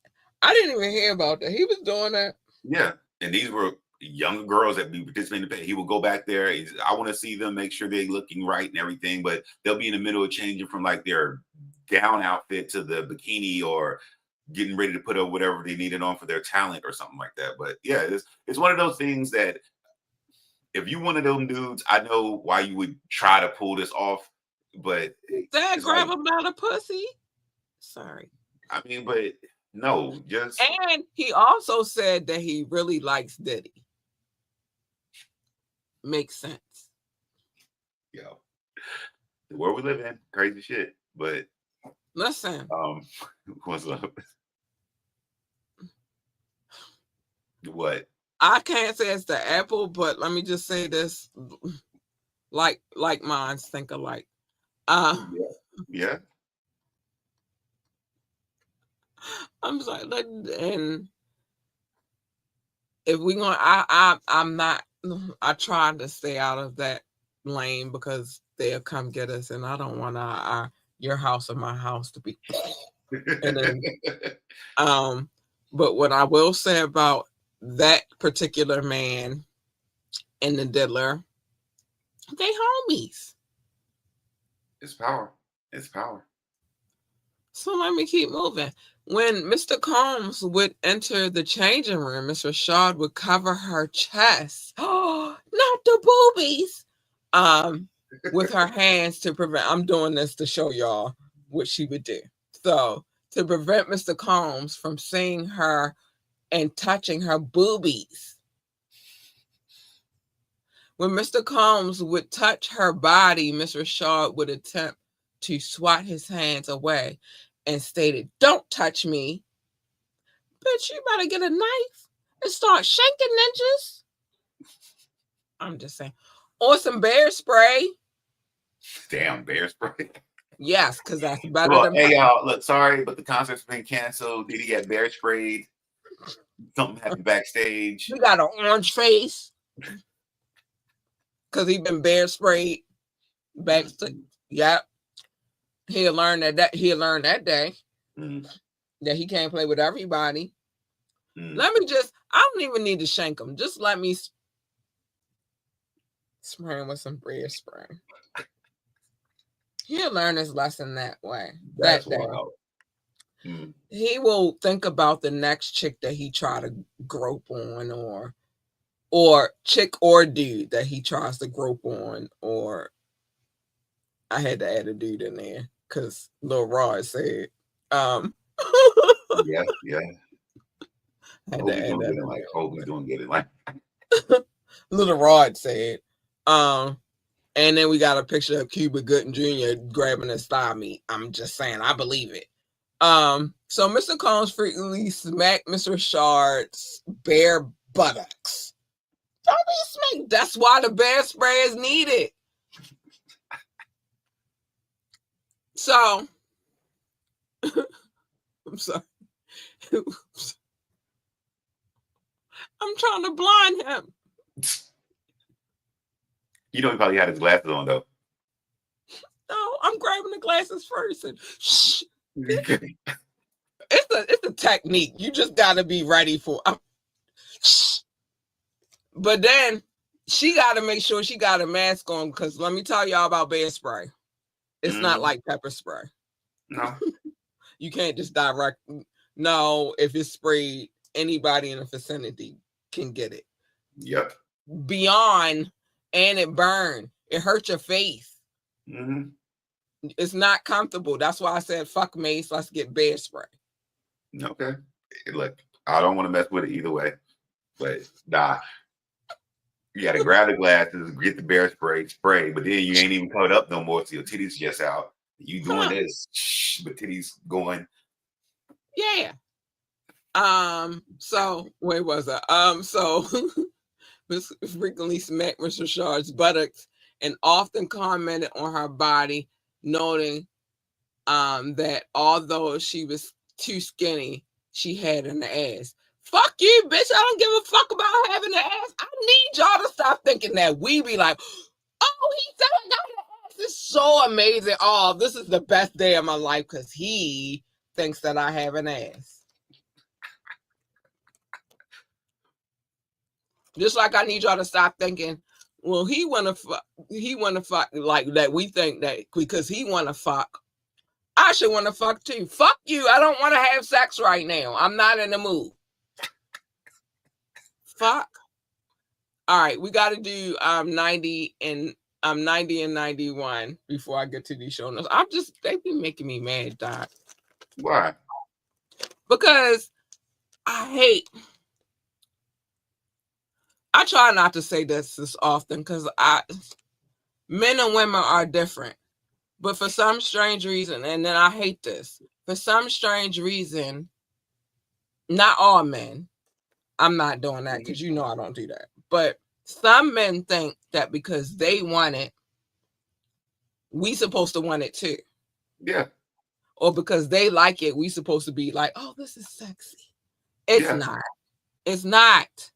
[SPEAKER 1] I didn't even hear about that. He was doing that.
[SPEAKER 3] Yeah, and these were younger girls that be participating in the. He will go back there. I want to see them, make sure they're looking right and everything, but they'll be in the middle of changing from like their gown outfit to the bikini, or getting ready to put up whatever they needed on for their talent or something like that. But yeah, it's one of those things that if you one of them dudes, I know why you would try to pull this off, but
[SPEAKER 1] that grab him by the pussy. Sorry.
[SPEAKER 3] I mean, but no, just.
[SPEAKER 1] And he also said that he really likes Diddy. Makes sense.
[SPEAKER 3] Yo, the world we live in, crazy shit. But
[SPEAKER 1] listen,
[SPEAKER 3] what's up? What?
[SPEAKER 1] I can't say it's the apple, but let me just say this: like minds think alike.
[SPEAKER 3] Yeah.
[SPEAKER 1] I'm sorry, and if we're going, I'm not. I try to stay out of that lane because they'll come get us, and I don't want your house or my house to be. And then, but what I will say about that particular man and the diddler, they homies.
[SPEAKER 3] It's power. It's power.
[SPEAKER 1] So let me keep moving. When Mr. Combs would enter the changing room, Miss Rashad would cover her chest. Oh, not the boobies. With her hands to prevent. I'm doing this to show y'all what she would do. So to prevent Mr. Combs from seeing her and touching her boobies. When Mr. Combs would touch her body, Miss Rashad would attempt to swat his hands away and stated, "Don't touch me. Bitch, you better get a knife and start shanking ninjas." I'm just saying. Or some bear spray.
[SPEAKER 3] Damn, bear spray.
[SPEAKER 1] Yes, because that's better
[SPEAKER 3] Well,
[SPEAKER 1] than.
[SPEAKER 3] hey, y'all, look, sorry, but the concert's been canceled. Diddy got bear sprayed. Something happened backstage.
[SPEAKER 1] You got an orange face because he been bear sprayed backstage. Yep. He'll learn that day that he can't play with everybody. Let me I don't even need to shank him. Just let me spray him with some bear spray. He'll learn his lesson that way.
[SPEAKER 3] That's
[SPEAKER 1] that day.
[SPEAKER 3] wild.
[SPEAKER 1] He will think about the next chick that he try to grope on, or chick or dude that he tries to grope on, or I had to add a dude in there because Lil Rod said,
[SPEAKER 3] yeah.
[SPEAKER 1] Hope we
[SPEAKER 3] doing good in life.
[SPEAKER 1] Little Rod said, and then we got a picture of Cuba Gooding Jr. grabbing his thigh meat. I'm just saying, I believe it. So Mr. Combs frequently smacked Mr. Rashad's bare buttocks. Don't be smacked. That's why the bear spray is needed. So, I'm sorry. I'm trying to blind him.
[SPEAKER 3] You know he probably had his glasses on though.
[SPEAKER 1] No, I'm grabbing the glasses first and shh. It's a technique. You just gotta be ready for. But then she gotta make sure she got a mask on, because let me tell y'all about bear spray. It's not like pepper spray.
[SPEAKER 3] No,
[SPEAKER 1] you can't just direct. No, if it's sprayed, anybody in the vicinity can get it.
[SPEAKER 3] Yep.
[SPEAKER 1] Beyond, and it burn. It hurts your face. It's not comfortable. That's why I said, fuck Mace, let's get bear spray.
[SPEAKER 3] Okay. Look, I don't want to mess with it either way, but nah. You got to grab the glasses, get the bear spray, but then you ain't even covered up no more, so your titties just out. You doing this, but titties going.
[SPEAKER 1] Yeah. So where was I? So frequently smacked Mr. Rashad's buttocks and often commented on her body, noting that although she was too skinny, she had an ass. Fuck you, bitch. I don't give a fuck about having an ass. I need y'all to stop thinking that we be like, oh, he said I got an ass. It's so amazing. Oh, this is the best day of my life because he thinks that I have an ass. Just like I need y'all to stop thinking, well, he wanna fuck like that. We think that because he wanna fuck, I should wanna fuck too. Fuck you. I don't want to have sex right now. I'm not in the mood. Fuck. All right, we got to do 90 and 91 before I get to these show notes. They've been making me mad, Doc.
[SPEAKER 3] Why?
[SPEAKER 1] Because I try not to say this often because men and women are different. But for some strange reason, and then I hate this, for some strange reason, not all men, I'm not doing that because you know I don't do that. But some men think that because they want it, we supposed to want it too.
[SPEAKER 3] Yeah.
[SPEAKER 1] Or because they like it, we supposed to be like, oh, this is sexy. It's not. It's not.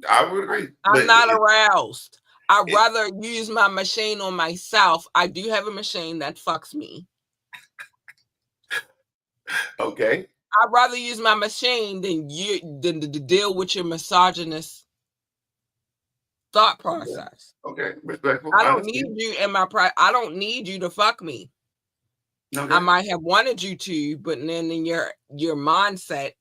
[SPEAKER 3] I would agree.
[SPEAKER 1] I'm not aroused. I'd rather use my machine on myself. I do have a machine that fucks me.
[SPEAKER 3] Okay.
[SPEAKER 1] I'd rather use my machine than to deal with your misogynist thought process.
[SPEAKER 3] Okay, respectful.
[SPEAKER 1] I don't need you in my I don't need you to fuck me. I might have wanted you to, but then in your mindset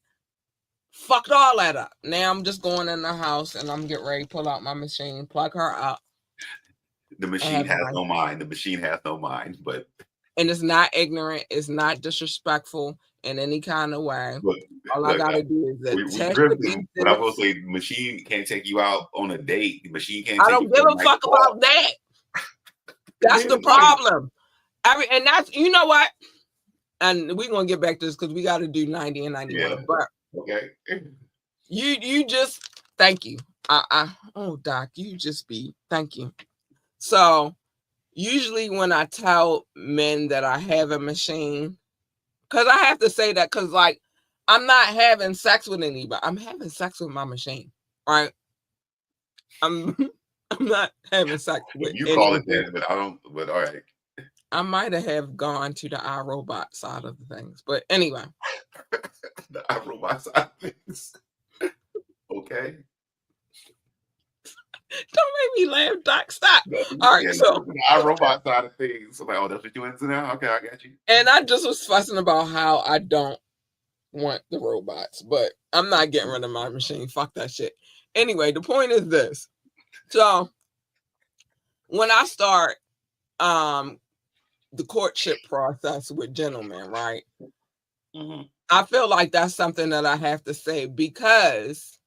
[SPEAKER 1] fucked all that up. Now I'm just going in the house and I'm getting ready to pull out my machine, plug her up.
[SPEAKER 3] The machine has no mind. The machine has no mind, but
[SPEAKER 1] and it's not ignorant, it's not disrespectful in any kind of way. All I gotta do is attach the beat.
[SPEAKER 3] But I will say, the machine can't take you out on a date. The machine can't.
[SPEAKER 1] I don't give a fuck about that. That's the problem. And that's, you know what? And we're gonna get back to this because we got to do 90 and 91. Yeah. But
[SPEAKER 3] okay,
[SPEAKER 1] you just thank you. Oh Doc, you just be thank you. So usually when I tell men that I have a machine, because I have to say that because like I'm not having sex with anybody. I'm having sex with my machine, right? I'm not having sex with
[SPEAKER 3] you call it that, but I don't. But all right.
[SPEAKER 1] I might have gone to the iRobot side of the things, but anyway.
[SPEAKER 3] The iRobot side of things. Okay.
[SPEAKER 1] Don't make me laugh, Doc. Stop. All right, so
[SPEAKER 3] the iRobot side of things. So like, oh, that's what you into now? Okay, I got you.
[SPEAKER 1] And I just was fussing about how I don't want the robots, but I'm not getting rid of my machine. Fuck that shit. Anyway, the point is this. So when I start the courtship process with gentlemen, right? Mm-hmm. I feel like that's something that I have to say because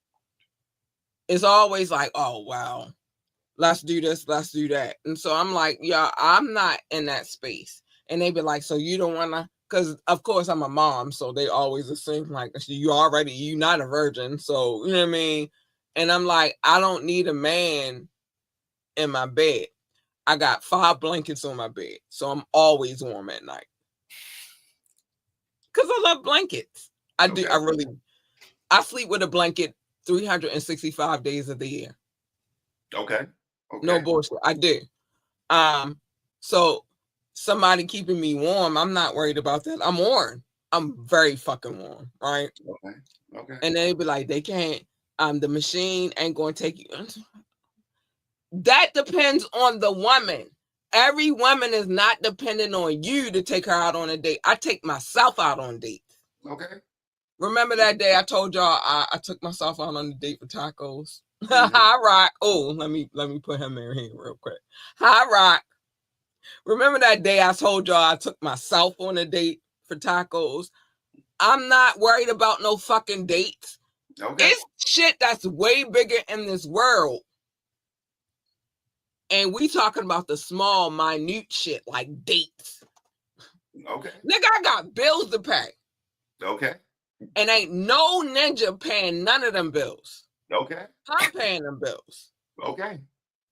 [SPEAKER 1] it's always like, oh, well, let's do this, let's do that. And so I'm like, yeah, I'm not in that space. And they be like, so you don't want to, because of course I'm a mom. So they always assume like, you're not a virgin. So, you know what I mean? And I'm like, I don't need a man in my bed. I got 5 blankets on my bed. So I'm always warm at night. Because I love blankets. I do. I sleep with a blanket 365 days of the year.
[SPEAKER 3] Okay.
[SPEAKER 1] No bullshit. I do. So somebody keeping me warm, I'm not worried about that. I'm warm. I'm very fucking warm, right?
[SPEAKER 3] Okay.
[SPEAKER 1] And they'd be like, they can't, the machine ain't gonna take you. That depends on the woman. Every woman is not dependent on you to take her out on a date. I take myself out on dates.
[SPEAKER 3] Okay.
[SPEAKER 1] Remember that day I told y'all I took myself out on a date for tacos? Mm-hmm. Hi, Rock. Oh, let me put him in here real quick. Hi, Rock. Remember that day I told y'all I took myself on a date for tacos? I'm not worried about no fucking dates. Okay. It's shit that's way bigger in this world. And we talking about the small, minute shit like dates.
[SPEAKER 3] Okay.
[SPEAKER 1] Nigga, I got bills to pay.
[SPEAKER 3] Okay.
[SPEAKER 1] And ain't no ninja paying none of them bills.
[SPEAKER 3] Okay.
[SPEAKER 1] I'm paying them bills.
[SPEAKER 3] Okay.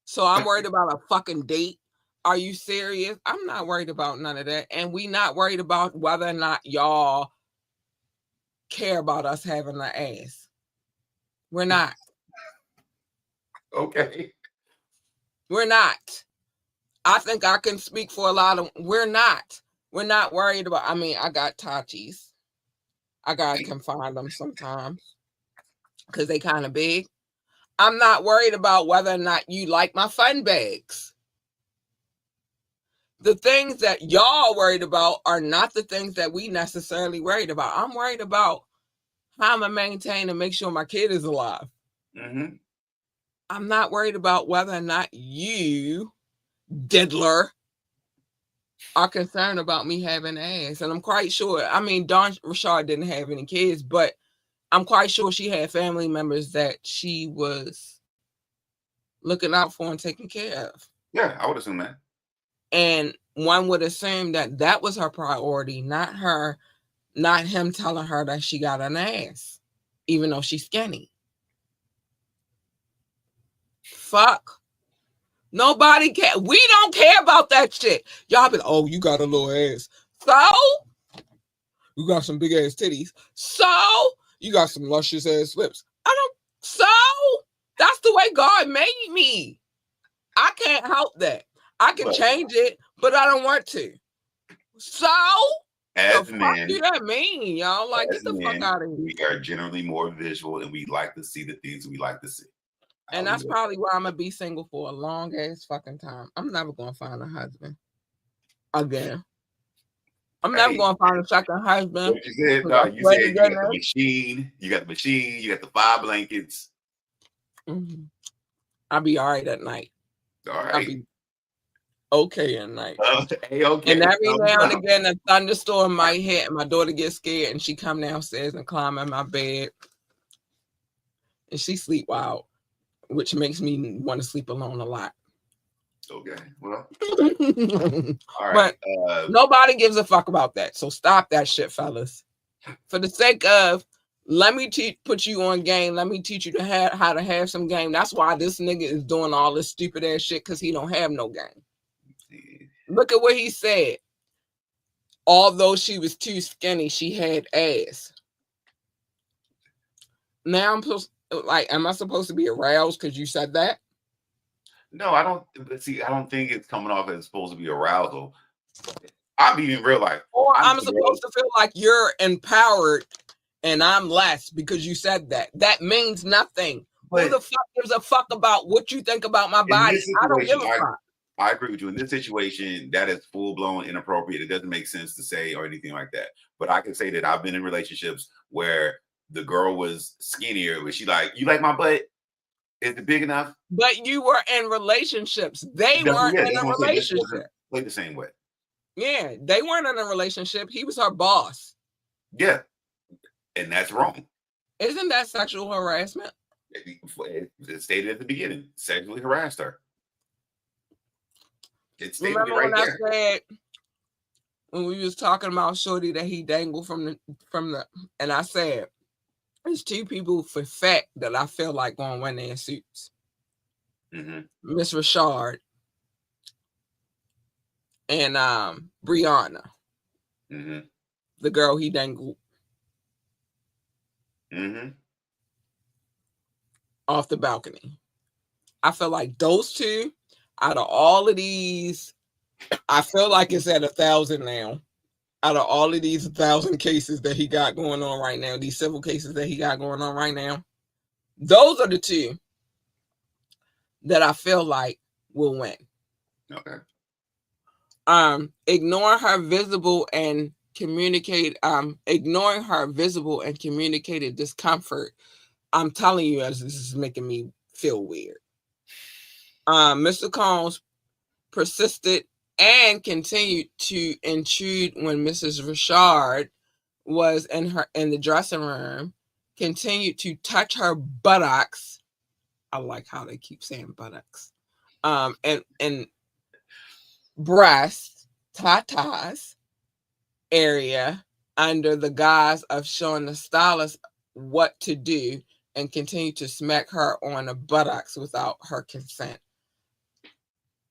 [SPEAKER 1] So I'm worried about a fucking date. Are you serious? I'm not worried about none of that. And we not worried about whether or not y'all care about us having an ass. We're not.
[SPEAKER 3] Okay.
[SPEAKER 1] We're not. I think I can speak for a lot of, we're not. We're not worried about, I mean, I got Tachis. I gotta confine them sometimes because they kind of big. I'm not worried about whether or not you like my fun bags. The things that y'all worried about are not the things that we necessarily worried about. I'm worried about how I'm gonna maintain and make sure my kid is alive. Mm-hmm. I'm not worried about whether or not you, diddler, are concerned about me having ass. And I'm quite sure, I mean, Dawn Rashard didn't have any kids, but I'm quite sure she had family members that she was looking out for and taking care of.
[SPEAKER 3] Yeah, I would assume that.
[SPEAKER 1] And one would assume that that was her priority, not him telling her that she got an ass, even though she's skinny. Fuck. Nobody care. We don't care about that shit. Y'all be like, oh, you got a little ass. So? You got some big ass titties. So? You got some luscious ass lips. So? That's the way God made me. I can't help that. I can change it, but I don't want to. So?
[SPEAKER 3] As
[SPEAKER 1] the
[SPEAKER 3] men,
[SPEAKER 1] fuck do that mean, y'all? Like, get the fuck out of here.
[SPEAKER 3] We are generally more visual and we like to see the things we like to see.
[SPEAKER 1] And that's probably why I'm going to be single for a long ass fucking time. I'm never going to find a husband again. I'm never going to find a second husband.
[SPEAKER 3] What you said?
[SPEAKER 1] 'cause
[SPEAKER 3] No,
[SPEAKER 1] I
[SPEAKER 3] you
[SPEAKER 1] swear
[SPEAKER 3] said
[SPEAKER 1] to
[SPEAKER 3] you got the
[SPEAKER 1] goodness.
[SPEAKER 3] machine. You got the machine. You got the 5 blankets.
[SPEAKER 1] Mhm. I'll be all right at night.
[SPEAKER 3] All
[SPEAKER 1] I'll
[SPEAKER 3] right.
[SPEAKER 1] be okay at night.
[SPEAKER 3] Hey, okay.
[SPEAKER 1] And every now and again, a thunderstorm might hit, and my daughter gets scared, and she come downstairs and climb in my bed, and she sleep wild, which makes me want to sleep alone a lot.
[SPEAKER 3] Okay. Well.
[SPEAKER 1] All right. But nobody gives a fuck about that. So stop that shit, fellas. For the sake of, let me put you on game. Let me teach you how to have some game. That's why this nigga is doing all this stupid ass shit, because he don't have no game. Look at what he said. Although she was too skinny, she had ass. Now I'm supposed, like, am I supposed to be aroused because you said that?
[SPEAKER 3] No, I don't. See, I don't think it's coming off as supposed to be arousal. I'll be in real life.
[SPEAKER 1] Or I'm supposed to feel like you're empowered and I'm less because you said that. That means nothing. But who the fuck gives a fuck about what you think about my body? I don't give a fuck.
[SPEAKER 3] I agree with you. In this situation, that is full-blown inappropriate. It doesn't make sense to say or anything like that. But I can say that I've been in relationships where the girl was skinnier, but she like, you like my butt? Is it big enough?
[SPEAKER 1] But you were in relationships. They weren't in a relationship.
[SPEAKER 3] Play the same way.
[SPEAKER 1] Yeah, they weren't in a relationship. He was her boss.
[SPEAKER 3] Yeah, and that's wrong.
[SPEAKER 1] Isn't that sexual harassment?
[SPEAKER 3] It stated at the beginning, sexually harassed her. It's stated
[SPEAKER 1] Remember
[SPEAKER 3] right
[SPEAKER 1] when
[SPEAKER 3] there.
[SPEAKER 1] I said, when we was talking about Shorty that he dangled from the, and I said, there's 2 people for fact that I feel like going to win their suits. Miss Richard and Brianna, the girl he dangled off the balcony. I feel like those 2, out of all of these, I feel like it's at 1,000 now. Out of all of these 1,000 cases that he got going on right now, these civil cases that he got going on right now, those are the 2 that I feel like will win.
[SPEAKER 3] Okay.
[SPEAKER 1] Ignoring her visible and communicated discomfort. I'm telling you, as this is making me feel weird. Mr. Combs persisted and continued to intrude when Mrs. Richard was in the dressing room, continued to touch her buttocks. I like how they keep saying buttocks. And breast, tatas area under the guise of showing the stylist what to do, and continue to smack her on the buttocks without her consent.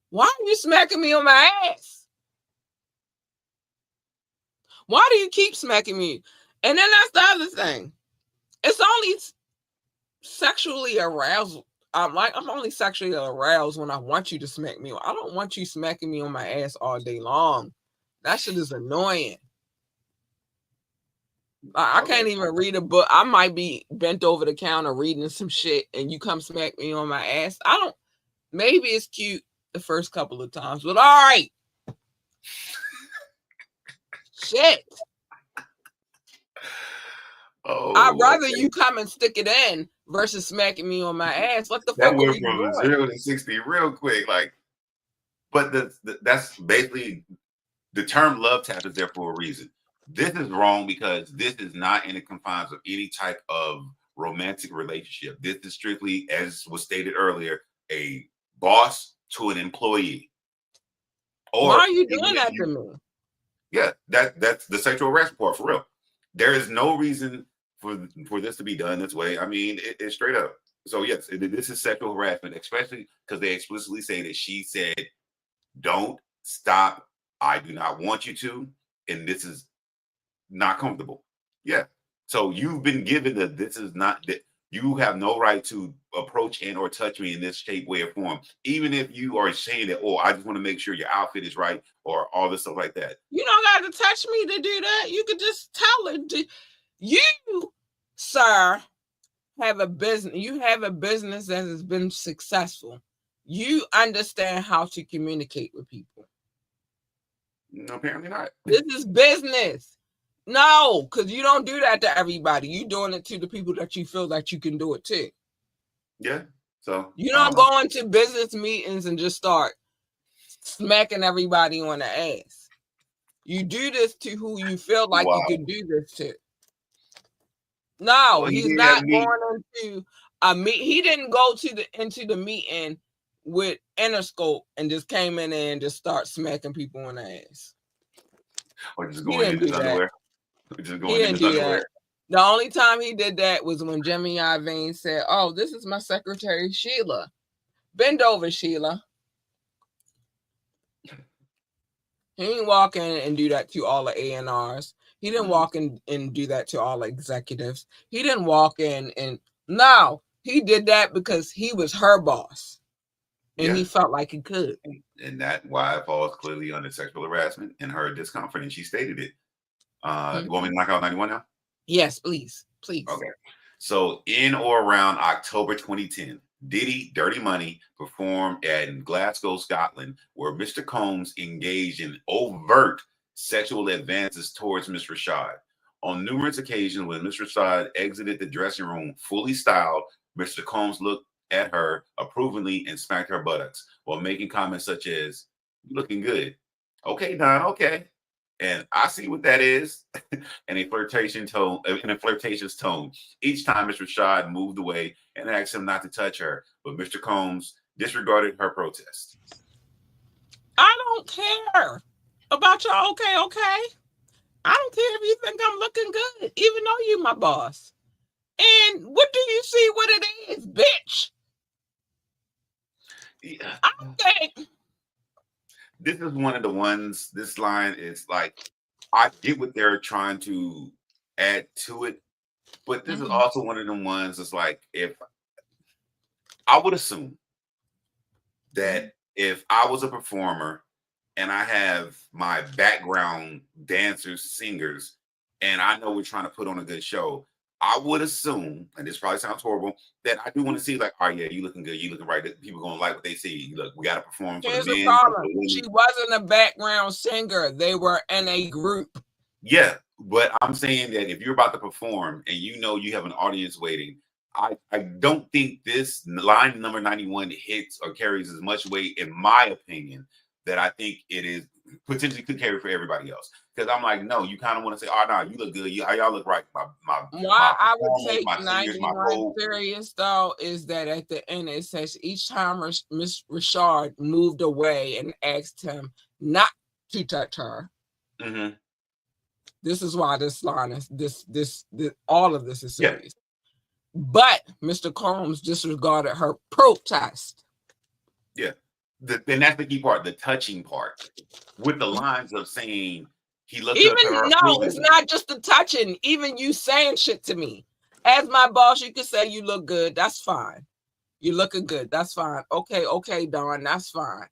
[SPEAKER 1] Why are you smacking me on my ass? Why do you keep smacking me? And then that's the other thing. It's only sexually aroused. I'm only sexually aroused when I want you to smack me. I don't want you smacking me on my ass all day long. That shit is annoying. I can't even read a book. I might be bent over the counter reading some shit and you come smack me on my ass. Maybe it's cute the first couple of times, but all right. Shit. I'd rather you come and stick it in versus smacking me on my ass. What the fuck?
[SPEAKER 3] That went from 0 to 60 real quick. Like, but that's basically the term love tap is there for a reason. This is wrong because this is not in the confines of any type of romantic relationship. This is strictly, as was stated earlier, a boss to an employee.
[SPEAKER 1] Or why are you doing that to me?
[SPEAKER 3] Yeah, that's the sexual harassment part for real. There is no reason for this to be done this way. I mean, it's straight up. So yes, this is sexual harassment, especially because they explicitly say that she said, "Don't stop. I do not want you to," and this is not comfortable. Yeah. So you've been given that this is not that you have no right to approach and or touch me in this shape, way, or form. Even if you are saying that, oh, I just want to make sure your outfit is right or all this stuff like that.
[SPEAKER 1] You don't got to touch me to do that. You could just tell it. You, sir, have a business. You have a business that has been successful. You understand how to communicate with people.
[SPEAKER 3] No, apparently not.
[SPEAKER 1] This is business. No, because you don't do that to everybody. You doing it to the people that you feel that you can do it to.
[SPEAKER 3] Yeah. So
[SPEAKER 1] You don't go into business meetings and just start smacking everybody on the ass. You do this to who you feel like you can do this to. No,
[SPEAKER 3] well,
[SPEAKER 1] he's not going into a meet. He didn't go into the meeting with Interscope and just came in there and just start smacking people on the ass.
[SPEAKER 3] Or just going in his underwear. Just going in his underwear.
[SPEAKER 1] The only time he did that was when Jimmy Iovine said, "Oh, this is my secretary, Sheila. Bend over, Sheila." He didn't walk in and do that to all the A&Rs. He didn't walk in and do that to all the executives. He didn't walk in and no, he did that because he was her boss. And he felt like he could.
[SPEAKER 3] And that why it falls clearly under sexual harassment and her discomfort. And she stated it. You want me to knock out 91 now?
[SPEAKER 1] Yes, please. Please.
[SPEAKER 3] Okay. So in or around October 2010, Diddy Dirty Money performed in Glasgow, Scotland, where Mr. Combs engaged in overt sexual advances towards Ms. Rashad. On numerous occasions, when Ms. Rashad exited the dressing room fully styled, Mr. Combs looked at her approvingly and smacked her buttocks while making comments such as, "You looking good." "Okay, Don, okay." And I see what that is. in a flirtatious tone. Each time Mr. Rashad moved away and asked him not to touch her, but Mr. Combs disregarded her protest.
[SPEAKER 1] I don't care about your okay. I don't care if you think I'm looking good, even though you my boss. And what do you see what it is, bitch?
[SPEAKER 3] Yeah.
[SPEAKER 1] I don't think.
[SPEAKER 3] This is one of the ones, this line is like, I get what they're trying to add to it, but this is also one of them ones that's like, if I would assume that if I was a performer and I have my background dancers, singers, and I know we're trying to put on a good show, I would assume, and this probably sounds horrible, that I do want to see like, oh yeah, you looking good, you looking right. People gonna like what they see. Look, we got to perform for
[SPEAKER 1] Here's
[SPEAKER 3] the men.
[SPEAKER 1] The problem. She wasn't a background singer. They were in a group.
[SPEAKER 3] Yeah, but I'm saying that if you're about to perform and you know you have an audience waiting, I don't think this line number 91 hits or carries as much weight, in my opinion, that I think it is potentially could carry for everybody else. Because I'm like, no, you kind of want to say, oh no, you look good. Y'all look right.
[SPEAKER 1] Why I would take 91 serious though is that at the end it says each time Miss Rashad moved away and asked him not to touch her.
[SPEAKER 3] Mm-hmm.
[SPEAKER 1] This is why this line is this all of this is serious. Yeah. But Mr. Combs disregarded her protest.
[SPEAKER 3] Yeah. And that's the key part, the touching part, with the lines of saying he looked up to her.
[SPEAKER 1] No, it's not just the touching. Even you saying shit to me. As my boss, you could say you look good. That's fine. You looking good. That's fine. Okay, Dawn. That's fine.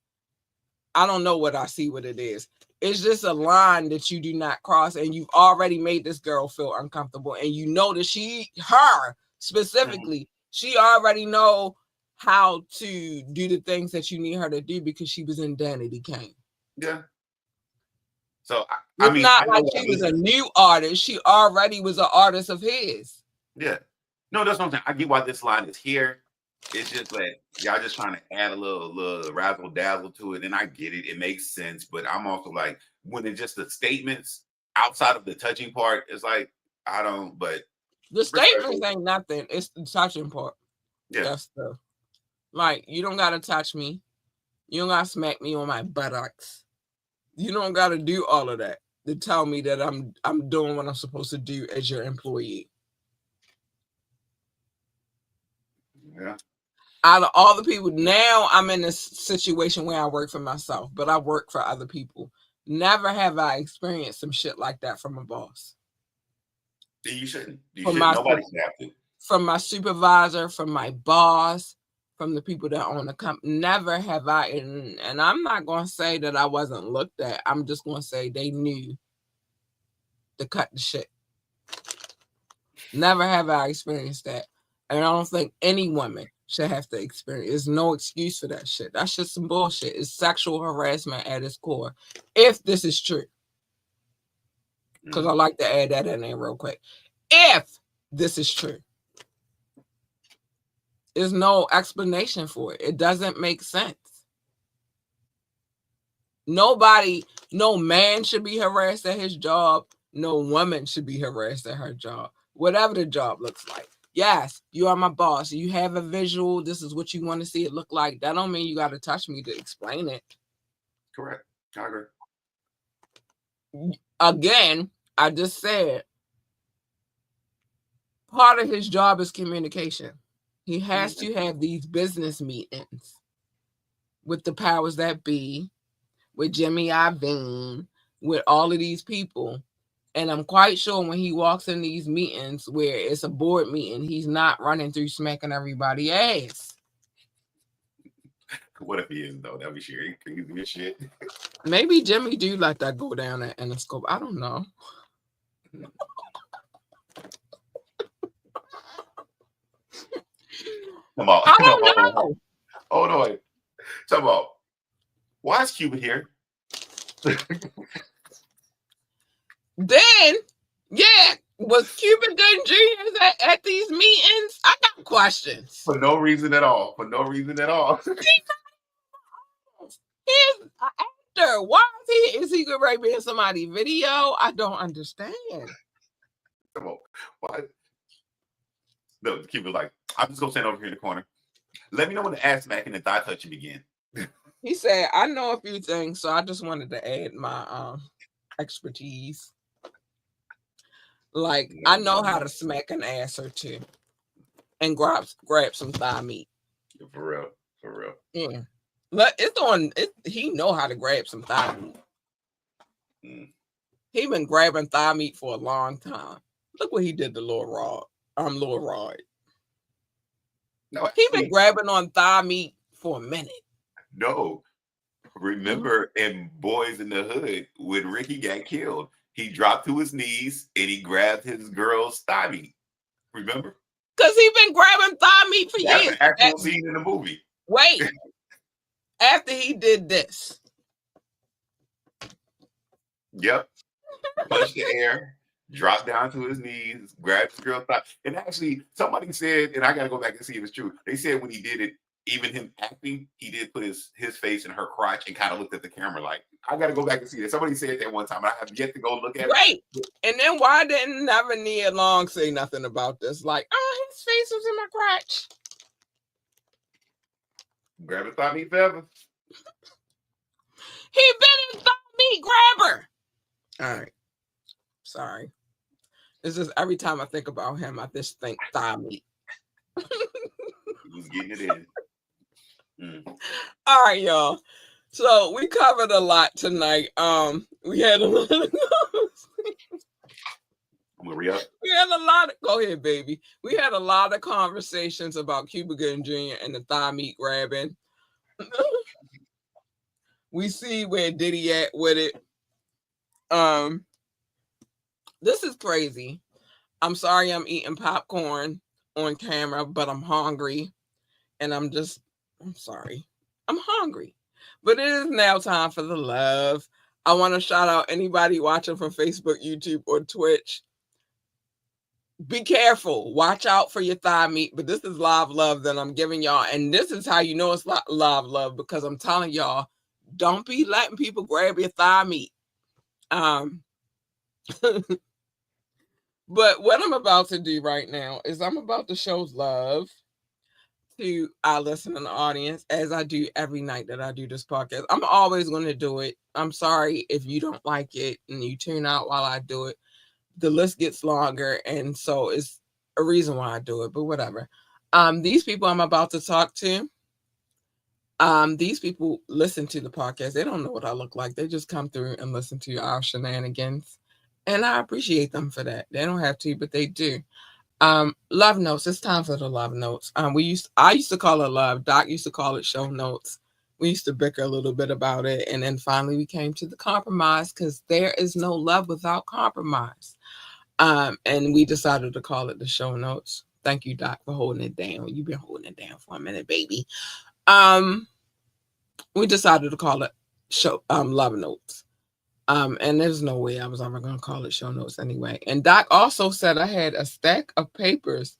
[SPEAKER 1] I don't know what I see what it is. It's just a line that you do not cross, and you've already made this girl feel uncomfortable. And you know that her specifically, she already know how to do the things that you need her to do because she was in Danity Kane.
[SPEAKER 3] Yeah. So
[SPEAKER 1] it's not like she was a new artist. She already was an artist of his.
[SPEAKER 3] Yeah. No, that's what I'm saying. I get why this line is here. It's just like y'all just trying to add a little razzle dazzle to it, and I get it. It makes sense, but I'm also like, when it's just the statements outside of the touching part, it's like I don't. But
[SPEAKER 1] the statements ain't nothing. It's the touching part.
[SPEAKER 3] Yeah.
[SPEAKER 1] That's like, you don't gotta touch me. You don't gotta smack me on my buttocks. You don't gotta do all of that to tell me that I'm doing what I'm supposed to do as your employee.
[SPEAKER 3] Yeah.
[SPEAKER 1] Out of all the people, now I'm in a situation where I work for myself, but I work for other people. Never have I experienced some shit like that from a boss.
[SPEAKER 3] You shouldn't. Nobody should have to.
[SPEAKER 1] From my supervisor, from my boss, from the people that own the company. Never have I, and I'm not going to say that I wasn't looked at. I'm just going to say they knew to cut the shit. Never have I experienced that. And I don't think any woman should have to experience. There's no excuse for that shit. That's just some bullshit. It's sexual harassment at its core. If this is true. Because I like to add that in there real quick. If this is true. There's no explanation for it. It doesn't make sense. Nobody, no man should be harassed at his job. No woman should be harassed at her job. Whatever the job looks like. Yes, you are my boss. You have a visual. This is what you want to see it look like. That don't mean you got to touch me to explain it.
[SPEAKER 3] Correct. I agree.
[SPEAKER 1] Again, I just said part of his job is communication. He has to have these business meetings with the powers that be, with Jimmy Iovine, with all of these people. And I'm quite sure when he walks in these meetings where it's a board meeting, he's not running through smacking everybody's ass.
[SPEAKER 3] What if he is, though? That'd be scary. Crazy as shit.
[SPEAKER 1] Maybe Jimmy do let that go down at Endoscope. I don't know.
[SPEAKER 3] Come on.
[SPEAKER 1] I don't know.
[SPEAKER 3] Hold on. Come on. Why is Cuba here?
[SPEAKER 1] Then, yeah, was Cuba Gooding Jr. at these meetings? I got questions.
[SPEAKER 3] For no reason at all. For no reason at all.
[SPEAKER 1] He's an actor. Why is he right being somebody's video? I don't understand.
[SPEAKER 3] Come on. Why? No, Cuba's like, I'm just gonna stand over here in the corner. Let me know when the ass smacking and thigh touching begin.
[SPEAKER 1] He said, I know a few things, so I just wanted to add my expertise. Like, I know how to smack an ass or two and grab some thigh meat.
[SPEAKER 3] For real.
[SPEAKER 1] Yeah. But it's on it. He know how to grab some thigh meat. He been grabbing thigh meat for a long time. Look what he did to Lil Rod. Lil Rod.
[SPEAKER 3] No,
[SPEAKER 1] he been grabbing on thigh meat for a minute.
[SPEAKER 3] No. Remember in Boys in the Hood when Ricky got killed, he dropped to his knees and he grabbed his girl's thigh meat. Remember?
[SPEAKER 1] Because he been grabbing thigh meat for
[SPEAKER 3] That's
[SPEAKER 1] years.
[SPEAKER 3] An actual scene in the movie.
[SPEAKER 1] Wait. After he did this.
[SPEAKER 3] Yep. Punched the air, dropped down to his knees, grabbed his girl's thigh. And actually, somebody said, and I got to go back and see if it's true. They said when he did it, even him acting, he did put his face in her crotch and kind of looked at the camera like, I got to go back and see that. Somebody said that one time. I have yet to go look at it.
[SPEAKER 1] Right. And then why didn't never Nia Long say nothing about this? Like, oh, his face was in my crotch.
[SPEAKER 3] Grab a thigh meat forever.
[SPEAKER 1] He been a thigh meat grabber. All right. Sorry. It's just every time I think about him, I just think thigh meat.
[SPEAKER 3] He was getting it in.
[SPEAKER 1] All right, y'all. So we covered a lot tonight. We had a lot of
[SPEAKER 3] hurry up.
[SPEAKER 1] We had a lot of go ahead, baby. We had a lot of conversations about Cuba Gooding Jr. and the thigh meat grabbing. We see where Diddy at with it. This is crazy. I'm sorry I'm eating popcorn on camera, but I'm hungry. And I'm sorry. I'm hungry. But it is now time for the love. I want to shout out anybody watching from Facebook, YouTube, or Twitch. Be careful. Watch out for your thigh meat. But this is live love that I'm giving y'all. And this is how you know it's live love, because I'm telling y'all, don't be letting people grab your thigh meat. But what I'm about to do right now is I'm about to show love to our listening audience, as I do every night that I do this podcast. I'm always going to do it. I'm sorry if you don't like it and you tune out while I do it. The list gets longer, and so it's a reason why I do it, but whatever. These people I'm about to talk to, these people listen to the podcast. They don't know what I look like. They just come through and listen to our shenanigans, and I appreciate them for that. They don't have to, but they do. Love notes. It's time for the love notes. I used to call it love. Doc used to call it show notes. We used to bicker a little bit about it, and then finally we came to the compromise, because there is no love without compromise. And we decided to call it the show notes. Thank you, Doc, for holding it down. You've been holding it down for a minute, baby. We decided to call it show love notes. And there's no way I was ever gonna call it show notes anyway. And Doc also said I had a stack of papers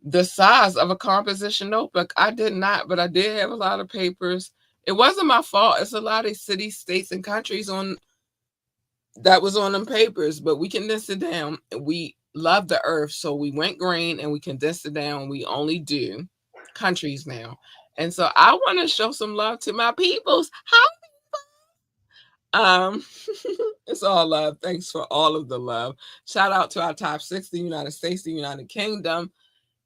[SPEAKER 1] the size of a composition notebook. I did not, but I did have a lot of papers. It wasn't my fault. It's a lot of cities, states, and countries on that was on them papers, but we condensed it down. We love the earth, so we went green and we condensed it down. We only do countries now. And so I want to show some love to my peoples. It's all love. Thanks for all of the love. Shout out to our top 6, the United States, the United Kingdom,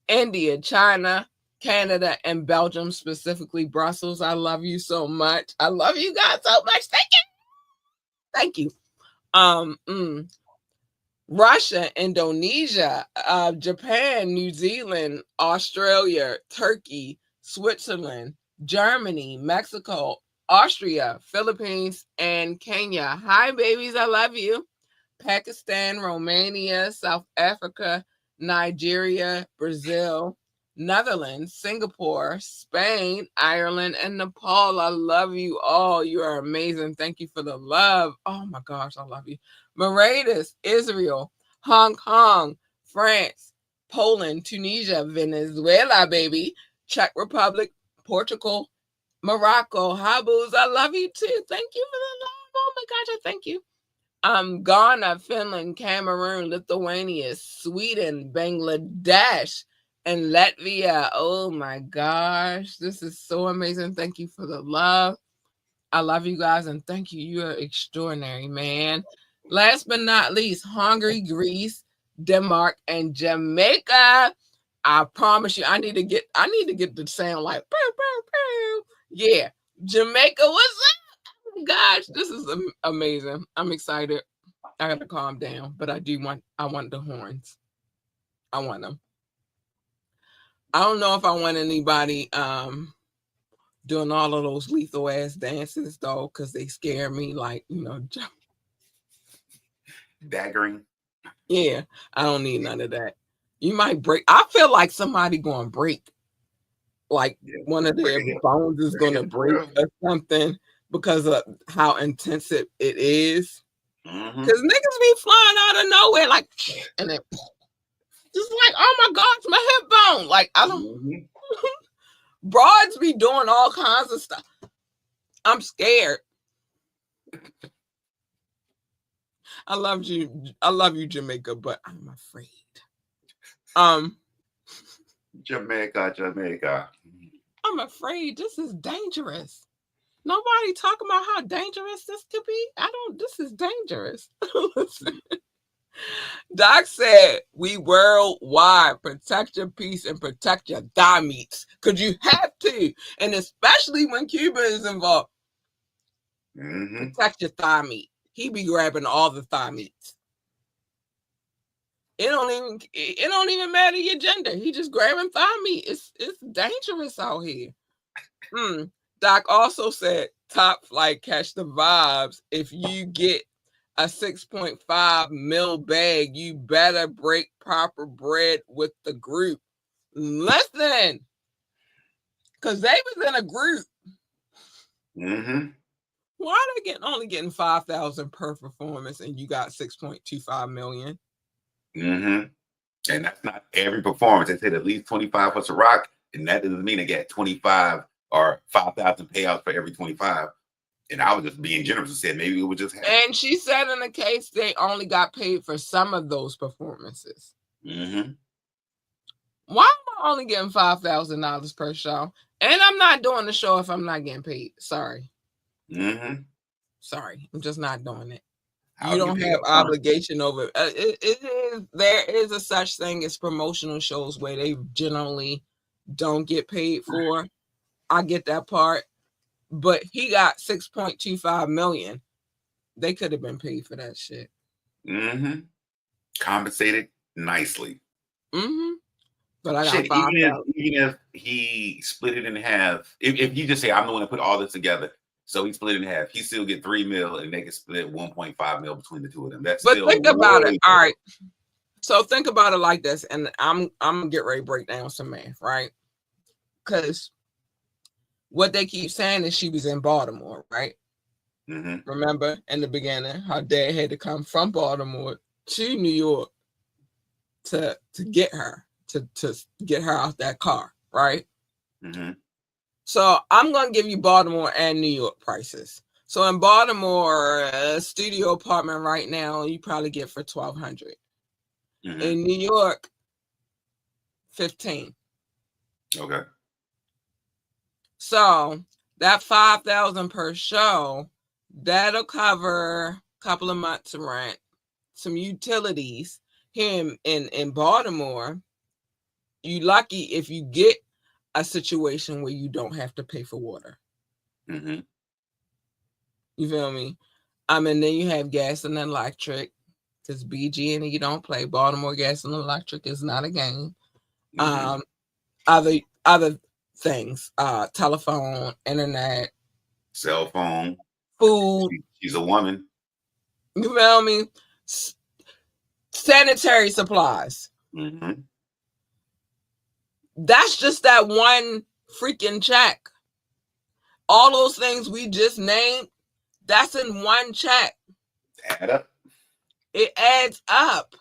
[SPEAKER 1] India, China, Canada, and Belgium, specifically Brussels. I love you so much. I love you guys so much. Thank you. Russia, Indonesia, Japan, New Zealand, Australia, Turkey, Switzerland, Germany, Mexico, Austria, Philippines, and Kenya. Hi, babies. I love you. Pakistan, Romania, South Africa, Nigeria, Brazil, Netherlands, Singapore, Spain, Ireland, and Nepal. I love you all. You are amazing. Thank you for the love. Oh my gosh, I love you. Mauritius, Israel, Hong Kong, France, Poland, Tunisia, Venezuela, baby, Czech Republic, Portugal, Morocco. Habus, I love you too. Thank you for the love. Oh my gosh, I thank you. Ghana, Finland, Cameroon, Lithuania, Sweden, Bangladesh, and Latvia. Oh my gosh, this is so amazing. Thank you for the love. I love you guys, and thank you. You are extraordinary, man. Last but not least, Hungary, Greece, Denmark, and Jamaica. I promise you, I need to get the sound like pew, pew, pew. Yeah, Jamaica, what's up? Gosh, this is amazing. I'm excited. I gotta calm down, but I want the horns. I want them. I don't know if I want anybody doing all of those lethal ass dances though, because they scare me, like,
[SPEAKER 3] daggering.
[SPEAKER 1] Yeah, I don't need none of that. You might break. I feel like somebody gonna break, like one of their bones is gonna break or something, because of how intense it is. Because niggas be flying out of nowhere, like, and then just like, oh my gosh, my hip bone. Like, I don't. Broads be doing all kinds of stuff. I'm scared. I love you, Jamaica, but I'm afraid.
[SPEAKER 3] Jamaica.
[SPEAKER 1] I'm afraid this is dangerous. Nobody talking about how dangerous this could be. This is dangerous. Doc said, we worldwide, protect your peace and protect your thigh meats, because you have to. And especially when Cuba is involved. Protect your thigh meat. He be grabbing all the thigh meats. It don't even matter your gender. He just grabbing thigh meat. It's dangerous out here. Doc also said, top flight, catch the vibes. If you get a 6.5 mil bag, you better break proper bread with the group. Listen, because they was in a group. Why are they only getting 5,000 per performance and you got 6.25 million?
[SPEAKER 3] And that's not every performance. They said at least 25 for Ciroc, and that doesn't mean they get 25 or 5,000 payouts for every 25. And I was just being generous and said maybe it would just happen. And
[SPEAKER 1] she said in the case they only got paid for some of those performances. Why am I only getting $5,000 per show? And I'm not doing the show if I'm not getting paid. Sorry. Sorry, I'm just not doing it. You don't have obligation over it. There is a such thing as promotional shows where they generally don't get paid for. I get that part, but he got 6.25 million. They could have been paid for that shit.
[SPEAKER 3] Compensated nicely.
[SPEAKER 1] But I got
[SPEAKER 3] 5,000. Even if he split it in half, if you just say I'm the one to put all this together. So he split it in half. He still get 3 mil, and they can split 1.5 mil between the two of them. But
[SPEAKER 1] think about it. All right. So think about it like this, and I'm gonna get ready to break down some math, right? Because what they keep saying is she was in Baltimore, right?
[SPEAKER 3] Mm-hmm.
[SPEAKER 1] Remember in the beginning, how dad had to come from Baltimore to New York to get her to get her out that car, right?
[SPEAKER 3] Mm-hmm.
[SPEAKER 1] So I'm gonna give you Baltimore and New York prices. So in Baltimore, a studio apartment right now you probably get for $1,200.
[SPEAKER 3] Mm-hmm.
[SPEAKER 1] In New York, $15.
[SPEAKER 3] Okay.
[SPEAKER 1] So that $5,000 per show, that'll cover a couple of months of rent, some utilities. Here in Baltimore, you lucky if you get a situation where you don't have to pay for water.
[SPEAKER 3] Mm-hmm.
[SPEAKER 1] You feel me? Then you have gas and electric, because BG and you don't play. Baltimore gas and electric is not a game.
[SPEAKER 3] Mm-hmm.
[SPEAKER 1] Other things, telephone, internet,
[SPEAKER 3] Cell phone.
[SPEAKER 1] food.
[SPEAKER 3] She's a woman.
[SPEAKER 1] You feel me? Sanitary supplies.
[SPEAKER 3] Mm-hmm.
[SPEAKER 1] That's just that one freaking check. All those things we just named, that's in one check.
[SPEAKER 3] Add up.
[SPEAKER 1] It adds up.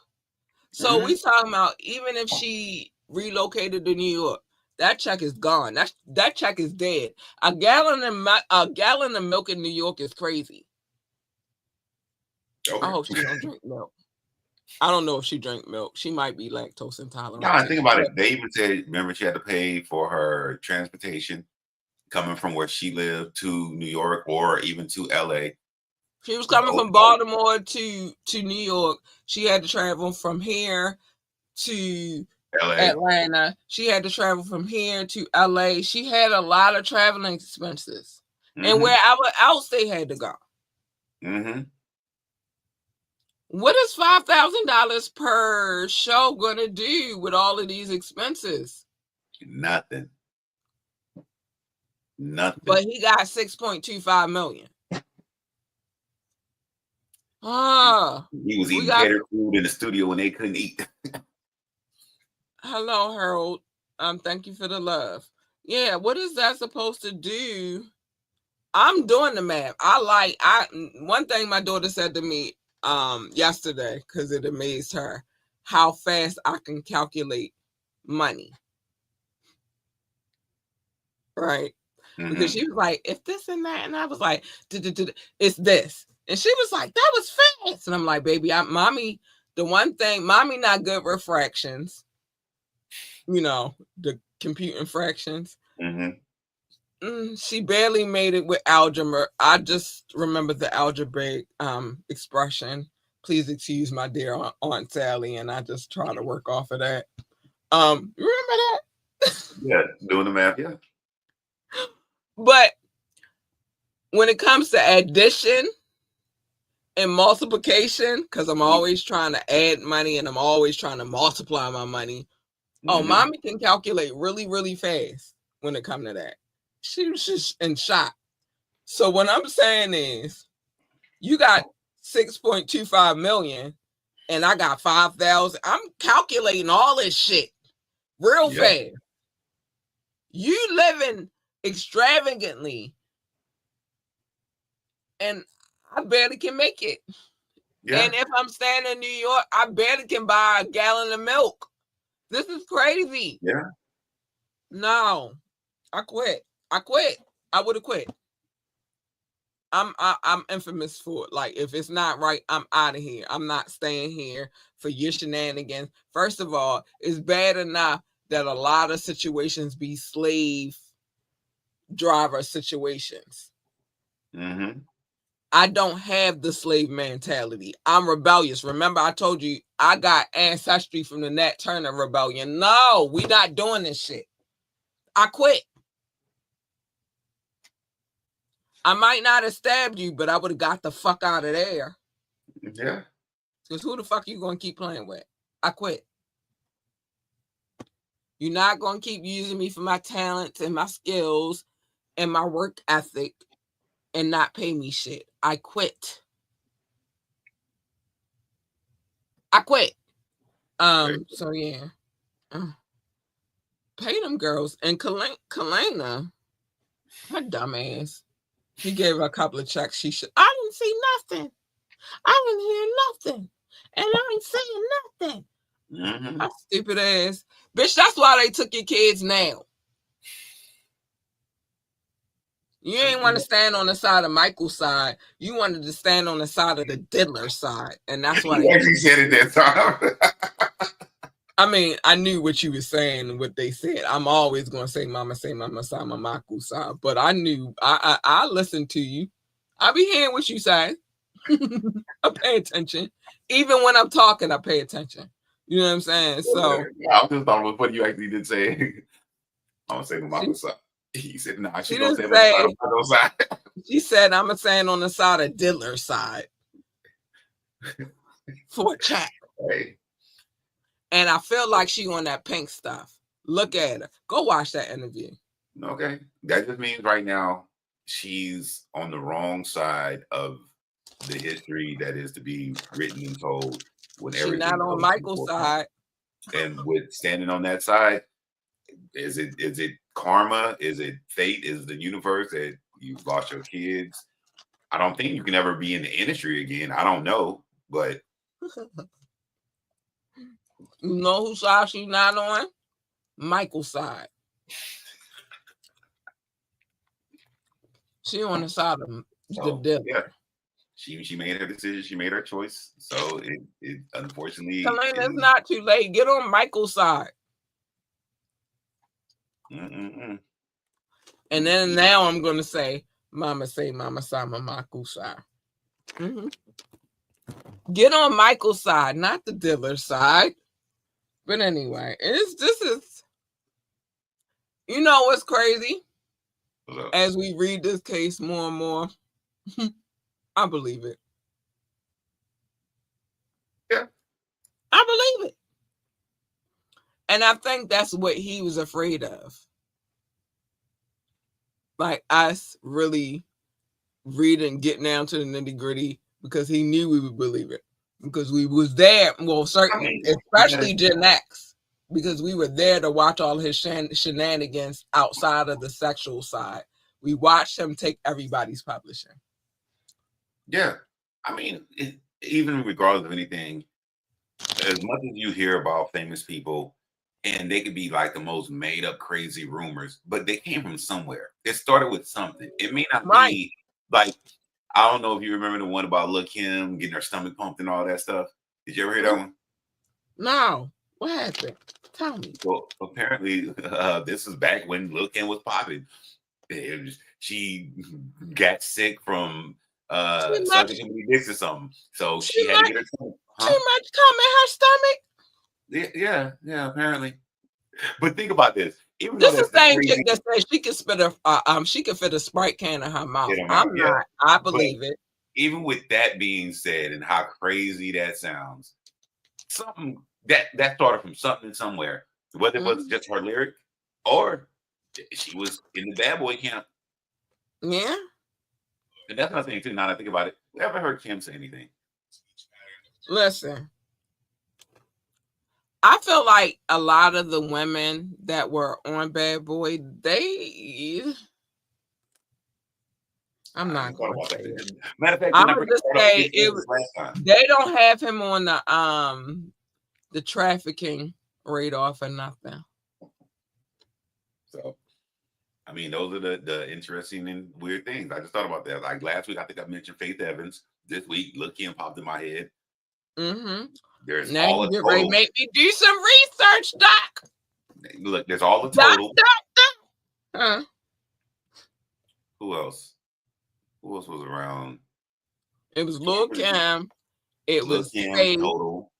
[SPEAKER 1] So
[SPEAKER 3] Mm-hmm.
[SPEAKER 1] we talking about even if she relocated to New York, that check is gone. That check is dead. A gallon of milk in New York is crazy.
[SPEAKER 3] Okay.
[SPEAKER 1] I hope she don't drink milk. I don't know if she drank milk. She might be lactose intolerant.
[SPEAKER 3] No, think about it. They even said, remember, she had to pay for her transportation coming from where she lived to New York or even to LA.
[SPEAKER 1] She was coming from Baltimore to New York. She had to travel from here to
[SPEAKER 3] LA.
[SPEAKER 1] Atlanta. She had to travel from here to LA. She had a lot of traveling expenses.
[SPEAKER 3] Mm-hmm.
[SPEAKER 1] And wherever else they had to go.
[SPEAKER 3] Mm-hmm.
[SPEAKER 1] What is $5,000 per show going to do with all of these expenses?
[SPEAKER 3] Nothing.
[SPEAKER 1] But he got $6.25 million.
[SPEAKER 3] He was eating catered food in the studio when they couldn't eat.
[SPEAKER 1] Hello, Harold. Thank you for the love. Yeah, what is that supposed to do? I'm doing the math. One thing my daughter said to me yesterday, because it amazed her how fast I can calculate money. Right? Mm-hmm. Because she was like, if this and that, and I was like, it's this. And she was like, that was fast. And I'm like, baby, mommy not good with fractions. The computing fractions. Mm-hmm. She barely made it with algebra. I just remember the algebraic expression. Please excuse my dear Aunt Sally, and I just try to work off of that. Remember that?
[SPEAKER 3] Yeah, doing the math, yeah.
[SPEAKER 1] But when it comes to addition and multiplication, because I'm always trying to add money and I'm always trying to multiply my money. Mm-hmm. Mommy can calculate really, really fast when it comes to that. She was just in shock. So what I'm saying is, you got 6.25 million, and I got 5,000. I'm calculating all this shit real fast. You living extravagantly, and I barely can make it. Yeah. And if I'm staying in New York, I barely can buy a gallon of milk. This is crazy.
[SPEAKER 3] Yeah.
[SPEAKER 1] No, I quit. I would have quit. I'm infamous for it. Like, if it's not right, I'm out of here. I'm not staying here for your shenanigans. First of all, it's bad enough that a lot of situations be slave driver situations. Mm-hmm. I don't have the slave mentality. I'm rebellious. Remember, I told you I got ancestry from the Nat Turner Rebellion. No, we not doing this shit. I quit. I might not have stabbed you, but I would have got the fuck out of there. Yeah. Because who the fuck you going to keep playing with? I quit. You're not going to keep using me for my talents and my skills and my work ethic and not pay me shit. I quit. So yeah. Pay them girls. And Kalena, her dumbass. He gave her a couple of checks. I didn't see nothing. I didn't hear nothing. And I ain't saying nothing.
[SPEAKER 3] Mm-hmm.
[SPEAKER 1] Stupid ass. Bitch, that's why they took your kids now. You ain't want to stand on the side of Michael's side. You wanted to stand on the side of the diddler side. And that's why
[SPEAKER 3] you actually said it that time.
[SPEAKER 1] I mean, I knew what you were saying and what they said. I'm always going to say mama side, mama side. But I knew, I listened to you. I be hearing what you say. I pay attention. Even when I'm talking, I pay attention. You know what I'm saying? So
[SPEAKER 3] I was just thought about what you actually did say. I'm gonna say the mama side. He said, "Nah, she gonna say the side."
[SPEAKER 1] She said, "I'm gonna stand on the side of Diddler's side for a chat."
[SPEAKER 3] Hey.
[SPEAKER 1] And I feel like she on that pink stuff. Look at her. Go watch that interview.
[SPEAKER 3] Okay, that just means right now she's on the wrong side of the history that is to be written and told. When
[SPEAKER 1] she's not on Michael's side.
[SPEAKER 3] And with standing on that side, is it karma? Is it fate? Is the universe that you've lost your kids? I don't think you can ever be in the industry again. I don't know, but
[SPEAKER 1] you know whose side she's not on? Michael's side. She on the side of the devil.
[SPEAKER 3] Yeah. She made her decision. She made her choice. So it unfortunately,
[SPEAKER 1] it's not too late. Get on Michael's side.
[SPEAKER 3] Mm-mm-mm.
[SPEAKER 1] And then now I'm gonna say, mama side, Michael's side. Mm-hmm. Get on Michael's side, not the dealer's side. But anyway, this is, you know what's crazy? As we read this case more and more, I believe it.
[SPEAKER 3] Yeah.
[SPEAKER 1] I believe it. And I think that's what he was afraid of. Like us really reading, getting down to the nitty-gritty, because he knew we would believe it. Because we was there, well, certainly, especially Gen X, because we were there to watch all his shenanigans outside of the sexual side. We watched him take everybody's publishing.
[SPEAKER 3] Yeah. I mean, even regardless of anything, as much as you hear about famous people, and they could be like the most made up crazy rumors, but they came from somewhere. It started with something. It may not be like, I don't know if you remember the one about Lil' Kim getting her stomach pumped and all that stuff. Did you ever hear that one?
[SPEAKER 1] No. What happened? Tell me.
[SPEAKER 3] Well, apparently, this is back when Lil' Kim was popping. She got sick from sucking too many dicks or something. So she had to get her stomach.
[SPEAKER 1] Too much cum in her stomach?
[SPEAKER 3] Yeah, apparently. But think about this. Even
[SPEAKER 1] this is the same chick that says she can she can fit a Sprite can in her mouth. I'm not. I believe it.
[SPEAKER 3] Even with that being said, and how crazy that sounds, something that started from something somewhere. Whether it was just her lyric or she was in the bad boy camp.
[SPEAKER 1] Yeah.
[SPEAKER 3] And that's another thing too. Now that I think about it, never heard Kim say anything.
[SPEAKER 1] Listen, I feel like a lot of the women that were on Bad Boy, I'm not going to say it.
[SPEAKER 3] Matter of fact,
[SPEAKER 1] I'm going to say they don't have him on the trafficking radar for nothing.
[SPEAKER 3] So, I mean, those are the interesting and weird things. I just thought about that. Like last week, I think I mentioned Faith Evans. This week, Lil' Kim popped in my head.
[SPEAKER 1] Mm-hmm.
[SPEAKER 3] There's
[SPEAKER 1] now
[SPEAKER 3] all
[SPEAKER 1] you get ready to make me do some research, Doc.
[SPEAKER 3] Look, there's all the total.
[SPEAKER 1] Doc.
[SPEAKER 3] Who else? Who else was around?
[SPEAKER 1] It was Lil' Kim. It was
[SPEAKER 3] Faith. Total.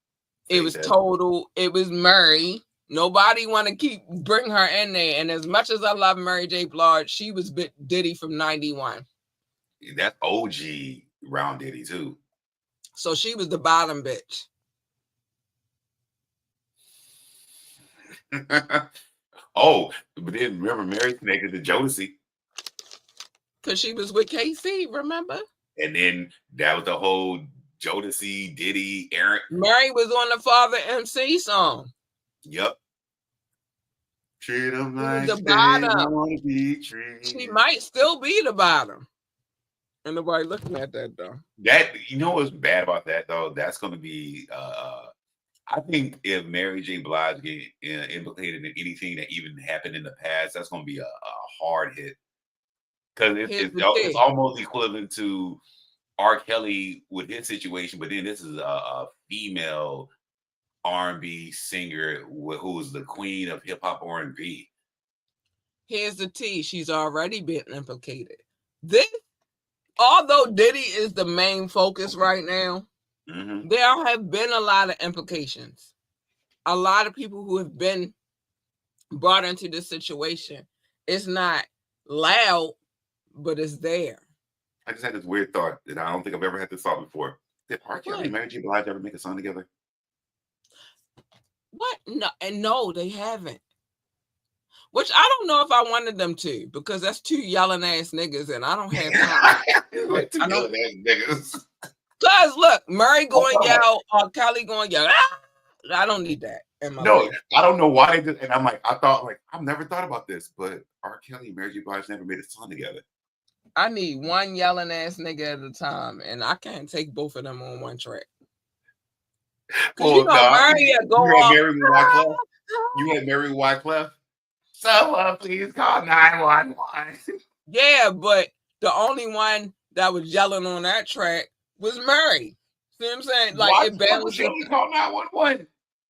[SPEAKER 1] It was Total. It was Murray. Nobody want to bring her in there. And as much as I love Mary J. Blige, she was Diddy from 91.
[SPEAKER 3] That's OG round Diddy too.
[SPEAKER 1] So she was the bottom bitch.
[SPEAKER 3] Oh, but then remember Mary connected to Jodeci.
[SPEAKER 1] Because she was with KC, remember?
[SPEAKER 3] And then that was the whole Jodeci, Diddy, Aaron.
[SPEAKER 1] Mary was on the Father MC song.
[SPEAKER 3] Yep. Treat them like
[SPEAKER 1] the
[SPEAKER 3] they
[SPEAKER 1] bottom.
[SPEAKER 3] want to be treated.
[SPEAKER 1] She might still be the bottom. And nobody looking at that though.
[SPEAKER 3] That, you know what's bad about that though? That's going to be. I think if Mary J. Blige get implicated in anything that even happened in the past, that's going to be a hard hit. Because it's almost equivalent to R. Kelly with his situation, but then this is a female R&B singer who is the queen of hip hop R&B.
[SPEAKER 1] Here's the tea: she's already been implicated. Although Diddy is the main focus right now, there have been a lot of implications. A lot of people who have been brought into this situation. It's not loud, but it's there.
[SPEAKER 3] I just had this weird thought that I don't think I've ever had this thought before. Did R. Kelly and Mary J. Blige ever make a song together?
[SPEAKER 1] What? No, they haven't. Which I don't know if I wanted them to, because that's two yelling ass niggas, and I don't have time.
[SPEAKER 3] Two yelling ass niggas.
[SPEAKER 1] Cause look, Murray going yell, or Kelly going yell. Ah! I don't need that in my life.
[SPEAKER 3] I don't know why they did. And I'm like, I've never thought about this, but R. Kelly and Mary J. Blige never made a song together.
[SPEAKER 1] I need one yelling ass nigga at a time, and I can't take both of them on one track.
[SPEAKER 3] Well, Mary Wyclef. You had Mary Wyclef. Someone please call 911.
[SPEAKER 1] Yeah, but the only one that was yelling on that track was Murray. See what I'm saying? Like it balanced.
[SPEAKER 3] He called 911.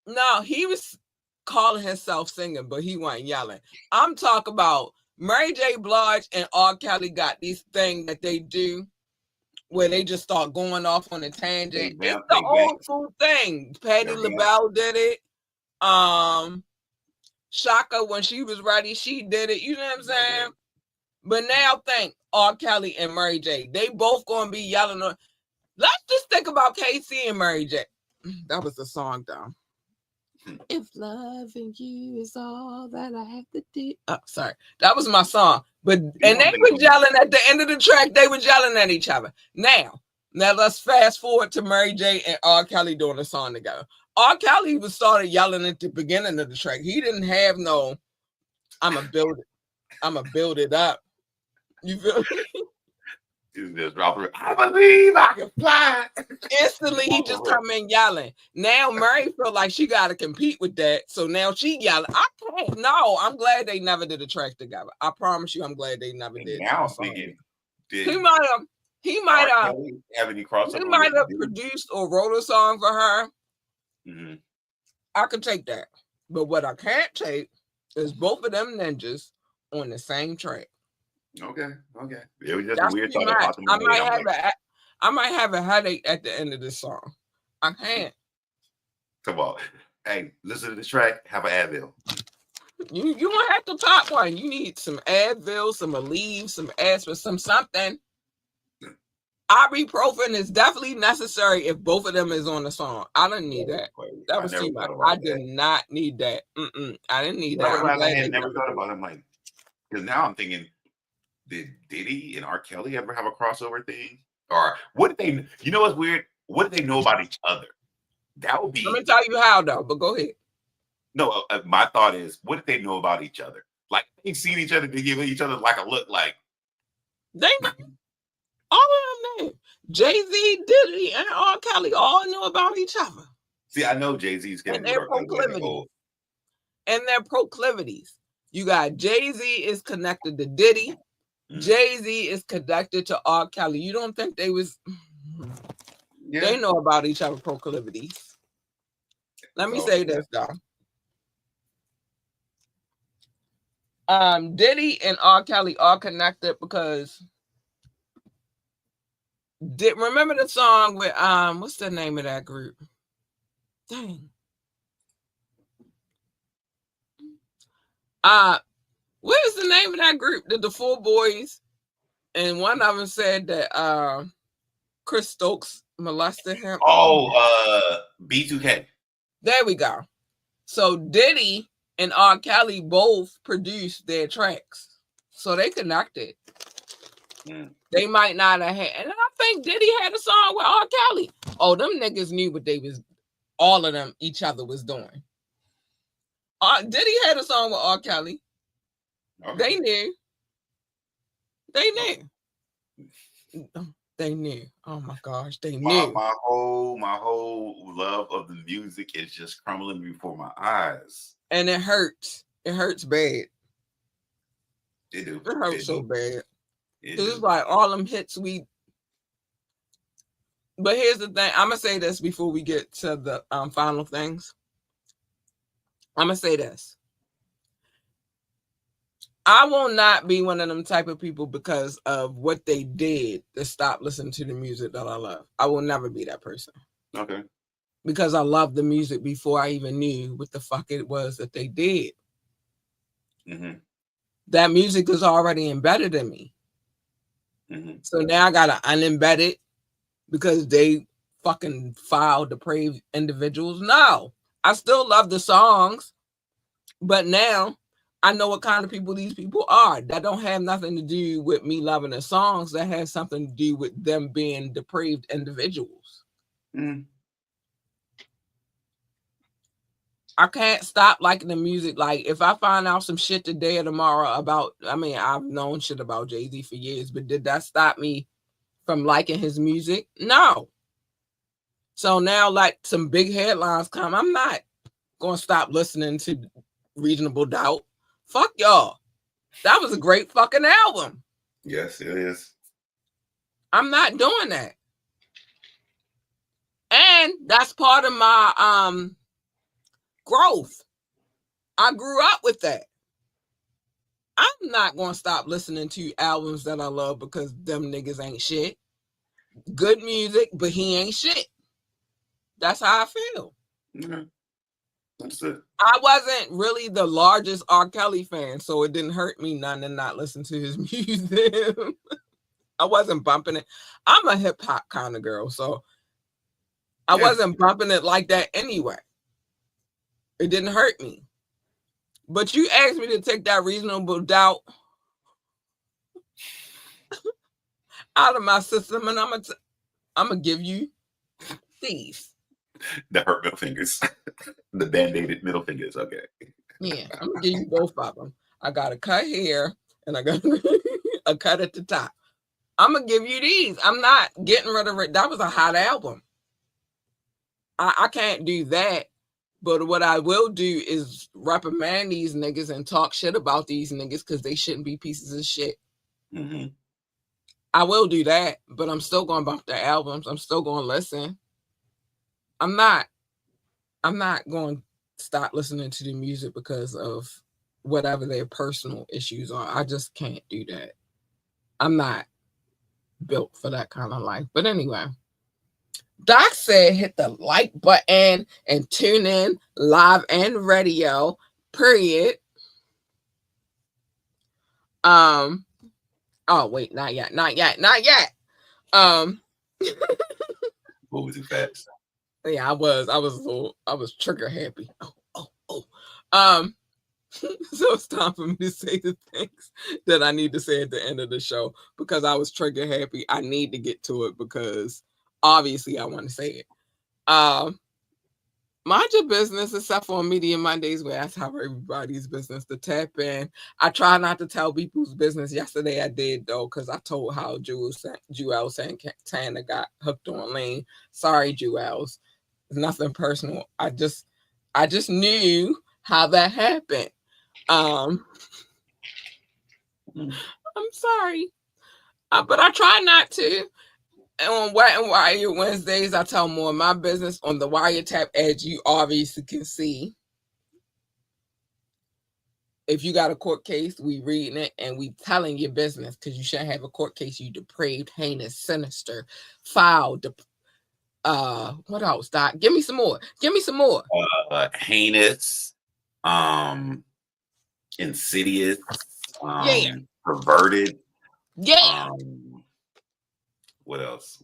[SPEAKER 1] No, he was calling himself singing, but he wasn't yelling. I'm talking about Mary J. Blige and R. Kelly got these things that they do where they just start going off on a tangent. It's the old school thing. Patti LaBelle did it. Shaka, when she was ready, she did it. You know what I'm saying? But now think R. Kelly and Mary J. They both gonna be yelling on. Let's just think about KC and Mary J. That was the song though. If loving you is all that I have to do. Oh, sorry. That was my song. But and they were yelling at the end of the track, they were yelling at each other. Now let's fast forward to Mary J. and R. Kelly doing a song together. R. Kelly was started yelling at the beginning of the track. He didn't have no, I'ma build it up. You feel me?
[SPEAKER 3] I believe I can fly.
[SPEAKER 1] Instantly, he just come in yelling. Now Mary feel like she got to compete with that, so now she yelling. I can't. No, I'm glad they never did a track together. I promise you, I'm glad they never did.
[SPEAKER 3] Now I'm thinking,
[SPEAKER 1] he might have
[SPEAKER 3] any crossover.
[SPEAKER 1] He might have produced or wrote a song for her.
[SPEAKER 3] Mm-hmm.
[SPEAKER 1] I could take that, but what I can't take is both of them ninjas on the same track.
[SPEAKER 3] Okay. It was just a weird thought.
[SPEAKER 1] I might have a headache at the end of this song. I can't.
[SPEAKER 3] Come on. Hey, listen to the track. Have an Advil.
[SPEAKER 1] You don't have to pop one. You need some Advil, some Aleve, some aspirin, some something. Ibuprofen is definitely necessary if both of them is on the song. I didn't need that. That was too much. I did not need that. I didn't need that.
[SPEAKER 3] I never thought about it. I'm like, because now I'm thinking, did Diddy and R. Kelly ever have a crossover thing? Or what did they, you know what's weird? What did they know about each other? That would be.
[SPEAKER 1] Let me tell you how though, but go ahead.
[SPEAKER 3] No, my thought is, what did they know about each other? Like they've seen each other, they give each other like a look like.
[SPEAKER 1] They all of them know. Jay-Z, Diddy, and R. Kelly all know about each other.
[SPEAKER 3] See, I know Jay-Z's
[SPEAKER 1] and their proclivities. And their proclivities. You got Jay-Z is connected to Diddy. Jay-Z is connected to R. Kelly. You don't think they was they know about each other's proclivities. Let me say this though. Diddy and R. Kelly are connected because remember the song with what's the name of that group? Dang. What is the name of that group? The Four Boys, and one of them said that Chris Stokes molested him.
[SPEAKER 3] B2K.
[SPEAKER 1] There we go. So Diddy and R. Kelly both produced their tracks, so they connected. They might not have had, and I think Diddy had a song with R. Kelly? Oh, them niggas knew what they was, all of them, each other was doing. Diddy had a song with R. Kelly. Okay. They knew. They knew. Oh my gosh, they knew.
[SPEAKER 3] My whole love of the music is just crumbling before my eyes.
[SPEAKER 1] And it hurts. It hurts bad.
[SPEAKER 3] It do.
[SPEAKER 1] It hurts so bad. It's like all them hits we. But here's the thing. I'm gonna say this before we get to the final things. I'm gonna say this. I will not be one of them type of people because of what they did to stop listening to the music that I love. I will never be that person.
[SPEAKER 3] Okay.
[SPEAKER 1] Because I loved the music before I even knew what the fuck it was that they did. Mm-hmm. That music is already embedded in me. Mm-hmm. So now I gotta unembed it because they fucking foul, depraved individuals. No, I still love the songs, but now I know what kind of people these people are. That don't have nothing to do with me loving the songs. That has something to do with them being depraved individuals. Mm. I can't stop liking the music. Like, if I find out some shit today or tomorrow about, I mean, I've known shit about Jay-Z for years, but did that stop me from liking his music? No. So now, like, some big headlines come, I'm not going to stop listening to Reasonable Doubt. Fuck y'all. That was a great fucking album.
[SPEAKER 3] Yes, it is.
[SPEAKER 1] I'm not doing that. And that's part of my growth. I grew up with that. I'm not going to stop listening to albums that I love because them niggas ain't shit. Good music, but he ain't shit. That's how I feel. Mm-hmm. That's it. I wasn't really the largest R. Kelly fan, so it didn't hurt me none to not listen to his music. I wasn't bumping it. I'm a hip hop kind of girl, so I wasn't bumping it like that anyway. It didn't hurt me. But you asked me to take that Reasonable Doubt out of my system, and I'm gonna give you these.
[SPEAKER 3] The hurt middle fingers. The band-aided middle fingers. Okay.
[SPEAKER 1] Yeah, I'm gonna give you both of them. I got a cut here and I got a cut at the top. I'm gonna give you these. I'm not getting rid of it. That was a hot album. I can't do that. But what I will do is reprimand these niggas and talk shit about these niggas because they shouldn't be pieces of shit. Mm-hmm. I will do that, but I'm still going to bump the albums. I'm still going to listen. I'm not going to stop listening to the music because of whatever their personal issues are. I just can't do that. I'm not built for that kind of life. But anyway, Doc said hit the like button and tune in live and radio, period. Oh, wait, not yet.
[SPEAKER 3] Moving too fast.
[SPEAKER 1] Yeah, I was trigger happy. So it's time for me to say the things that I need to say at the end of the show because I was trigger happy. I need to get to it because obviously I want to say it. Mind your business except for on Media Mondays where that's how everybody's business to tap in. I try not to tell people's business. Yesterday I did though because I told how Jewel Santana got hooked on lean. Sorry, Jewels. Nothing personal. I just knew how that happened. I'm sorry, but I try not to. And on Wet and Wire Wednesdays, I tell more of my business on the Wiretap, as you obviously can see. If you got a court case, we reading it and we telling your business because you shouldn't have a court case. You depraved, heinous, sinister, foul, what else, Doc? Give me some more.
[SPEAKER 3] Heinous, insidious, perverted.
[SPEAKER 1] Yeah.
[SPEAKER 3] What else?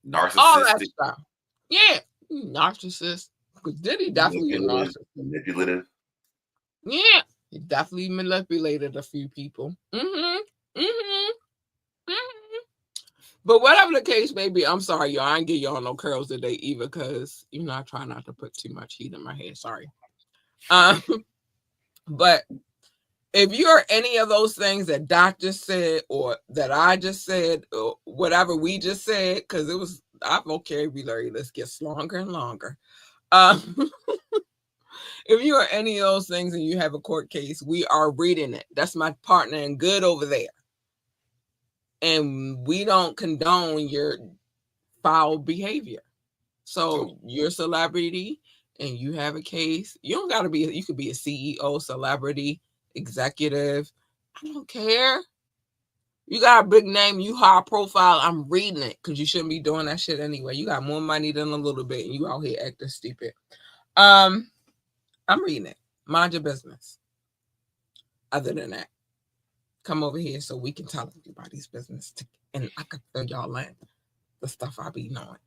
[SPEAKER 3] Narcissistic.
[SPEAKER 1] All that stuff. Yeah. Narcissist. Because Diddy definitely a narcissist.
[SPEAKER 3] Manipulative.
[SPEAKER 1] Yeah. He definitely manipulated a few people. But whatever the case may be, I'm sorry, y'all. I ain't give y'all no curls today either, because I try not to put too much heat in my hair. Sorry. But if you're any of those things that Doc just said, or that I just said, or whatever we just said, because it was our vocabulary list gets longer and longer. If you are any of those things and you have a court case, we are reading it. That's my partner in good over there. And we don't condone your foul behavior. So you're a celebrity and you have a case. You don't got to be, you could be a CEO, celebrity, executive. I don't care. You got a big name, you high profile. I'm reading it because you shouldn't be doing that shit anyway. You got more money than a little bit and you out here acting stupid. I'm reading it. Mind your business. Other than that, come over here so we can tell everybody's business and I can fill y'all in the stuff I be knowing.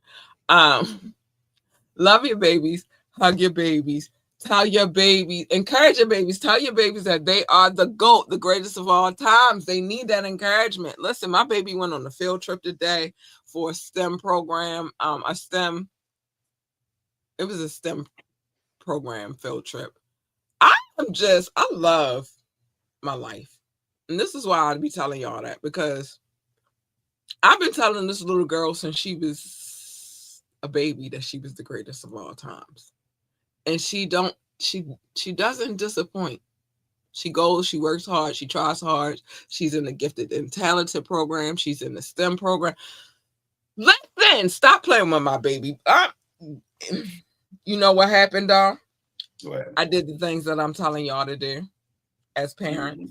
[SPEAKER 1] Love your babies, hug your babies, tell your babies, encourage your babies, tell your babies that they are the GOAT, the greatest of all times. They need that encouragement. Listen, my baby went on a field trip today for a STEM program, it was a STEM program field trip. I love my life. And this is why I'd be telling y'all that, because I've been telling this little girl since she was a baby that she was the greatest of all times. And she doesn't disappoint. She goes, she works hard, she tries hard. She's in the gifted and talented program. She's in the STEM program. Listen, stop playing with my baby. You know what happened, dog? I did the things that I'm telling y'all to do as parents. Mm-hmm.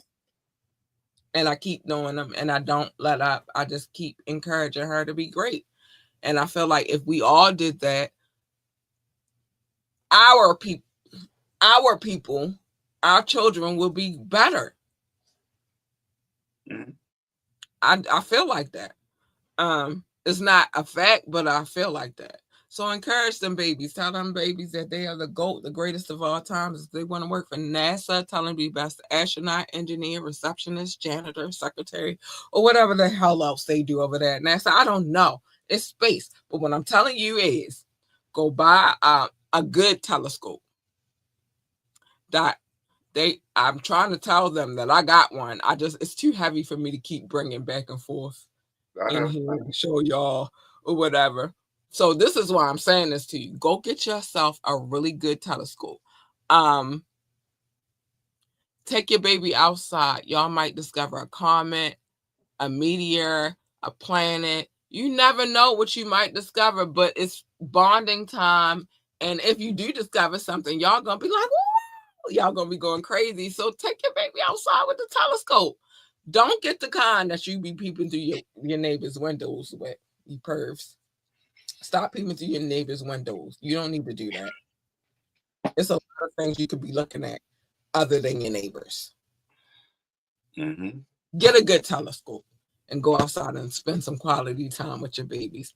[SPEAKER 1] And I keep doing them and I don't let up. I just keep encouraging her to be great. And I feel like if we all did that, our people, our children will be better. Mm-hmm. I feel like that. It's not a fact, but I feel like that. So encourage them babies. Tell them babies that they are the GOAT, the greatest of all times. If they want to work for NASA, tell them to be best astronaut, engineer, receptionist, janitor, secretary, or whatever the hell else they do over there at NASA. I don't know. It's space. But what I'm telling you is go buy a good telescope. I'm trying to tell them that I got one. It's too heavy for me to keep bringing back and forth in here to show y'all or whatever. So this is why I'm saying this to you. Go get yourself a really good telescope. Take your baby outside. Y'all might discover a comet, a meteor, a planet. You never know what you might discover, but it's bonding time. And if you do discover something, y'all gonna be like, woo! Y'all gonna be going crazy. So take your baby outside with the telescope. Don't get the kind that you be peeping through your neighbor's windows with, you pervs. Stop peeping through your neighbor's windows. You don't need to do that. It's a lot of things you could be looking at other than your neighbors. Mm-hmm. Get a good telescope and go outside and spend some quality time with your babies.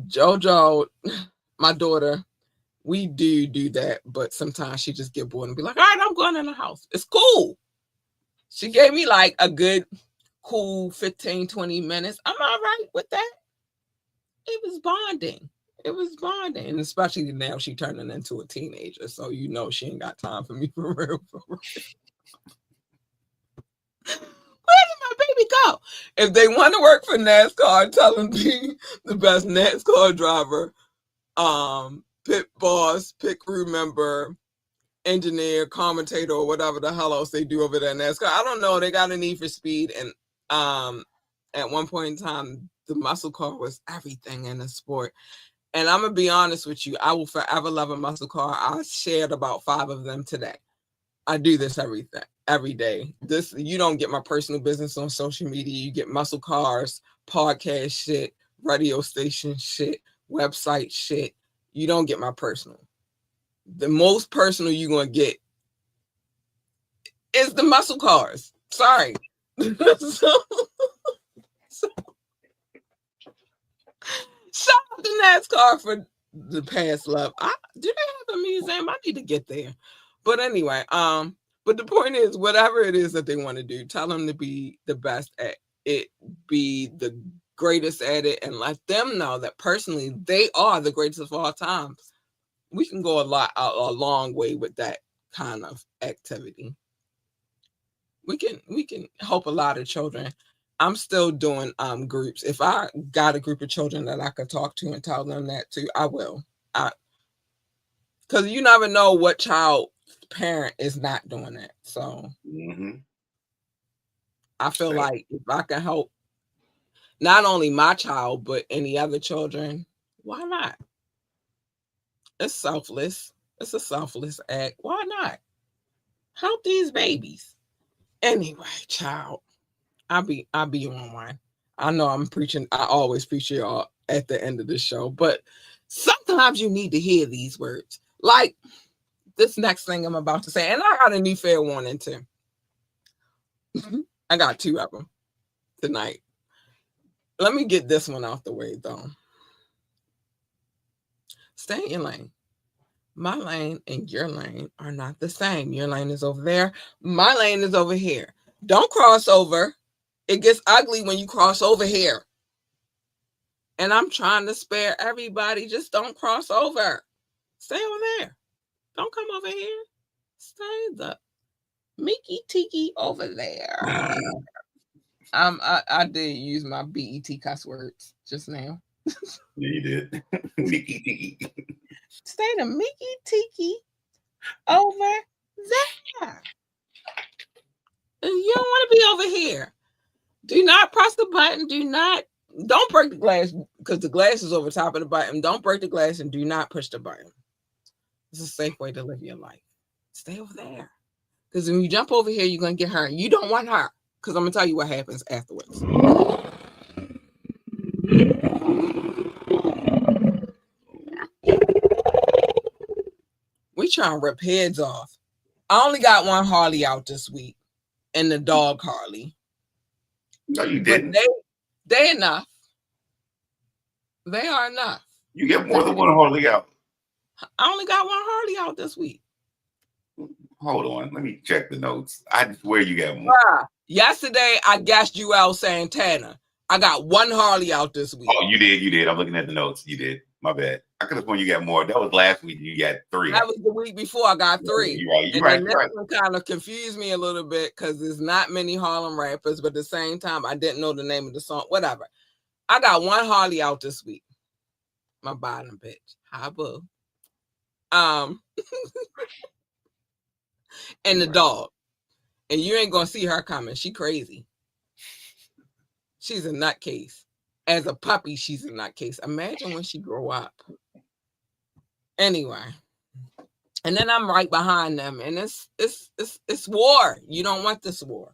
[SPEAKER 1] JoJo, my daughter, we do that, but sometimes she just get bored and be like, all right, I'm going in the house. It's cool. She gave me like a good, cool 15, 20 minutes. I'm all right with that. It was bonding. And especially now she turning into a teenager. So she ain't got time for me for real. Where did my baby go? If they want to work for NASCAR, tell them be the best NASCAR driver, pit boss, pit crew member, engineer, commentator, or whatever the hell else they do over there in NASCAR. I don't know. They got a need for speed. And at one point in time, the muscle car was everything in the sport. And I'm going to be honest with you. I will forever love a muscle car. I shared about 5 of them today. I do this every day. You don't get my personal business on social media. You get muscle cars, podcast shit, radio station shit, website shit. You don't get my personal. The most personal you're going to get is the muscle cars. Sorry. Shout out to NASCAR for the past love. Do they have a museum? I need to get there. But anyway, but the point is, whatever it is that they want to do, tell them to be the best at it. Be the greatest at it and let them know that personally they are the greatest of all time, we can go a long way with that kind of activity. We can help a lot of children. I'm still doing groups. If I got a group of children that I could talk to and tell them that too, I will. Because you never know what child parent is not doing that. So I feel like if I can help not only my child, but any other children, why not? It's selfless. It's a selfless act. Why not? Help these babies. Anyway, child, I'll be on one. I know I'm preaching. I always preach y'all at the end of the show, but sometimes you need to hear these words. Like this next thing I'm about to say, and I got a new fair warning too. I got 2 of them tonight. Let me get this one out the way though. Stay in your lane. My lane and your lane are not the same. Your lane is over there. My lane is over here. Don't cross over. It gets ugly when you cross over here. And I'm trying to spare everybody. Just don't cross over. Stay over there. Don't come over here. Stay the Mickey Tiki over there. I did use my BET cuss words just now.
[SPEAKER 3] Yeah, you did. Mickey Tiki.
[SPEAKER 1] Stay the Mickey Tiki over there. And you don't want to be over here. Do not press the button. Don't break the glass because the glass is over top of the button. Don't break the glass and do not push the button. It's a safe way to live your life. Stay over there. Because when you jump over here, you're going to get hurt. You don't want her. Because I'm going to tell you what happens afterwards. We trying to rip heads off. I only got one Harley out this week. And the dog Harley.
[SPEAKER 3] No, you didn't.
[SPEAKER 1] But they enough. They are enough.
[SPEAKER 3] You get more than one Harley out.
[SPEAKER 1] I only got one Harley out this week.
[SPEAKER 3] Hold on. Let me check the notes. I swear you got more.
[SPEAKER 1] Yesterday, I guessed you out Santana. I got one Harley out this week.
[SPEAKER 3] Oh, you did. You did. I'm looking at the notes. You did. My bad. I could have sworn you got more. That was last week. You got 3.
[SPEAKER 1] That was the week before. I got 3.
[SPEAKER 3] You're right.
[SPEAKER 1] You're right. This one kind of confused me a little bit because there's not many Harlem rappers, but at the same time, I didn't know the name of the song. Whatever. I got one Harley out this week. My bottom bitch. Hi, boo. And the dog. And you ain't gonna see her coming. She crazy. She's a nutcase. As a puppy, she's a nutcase. Imagine when she grow up. Anyway. And then I'm right behind them. And it's war. You don't want this war.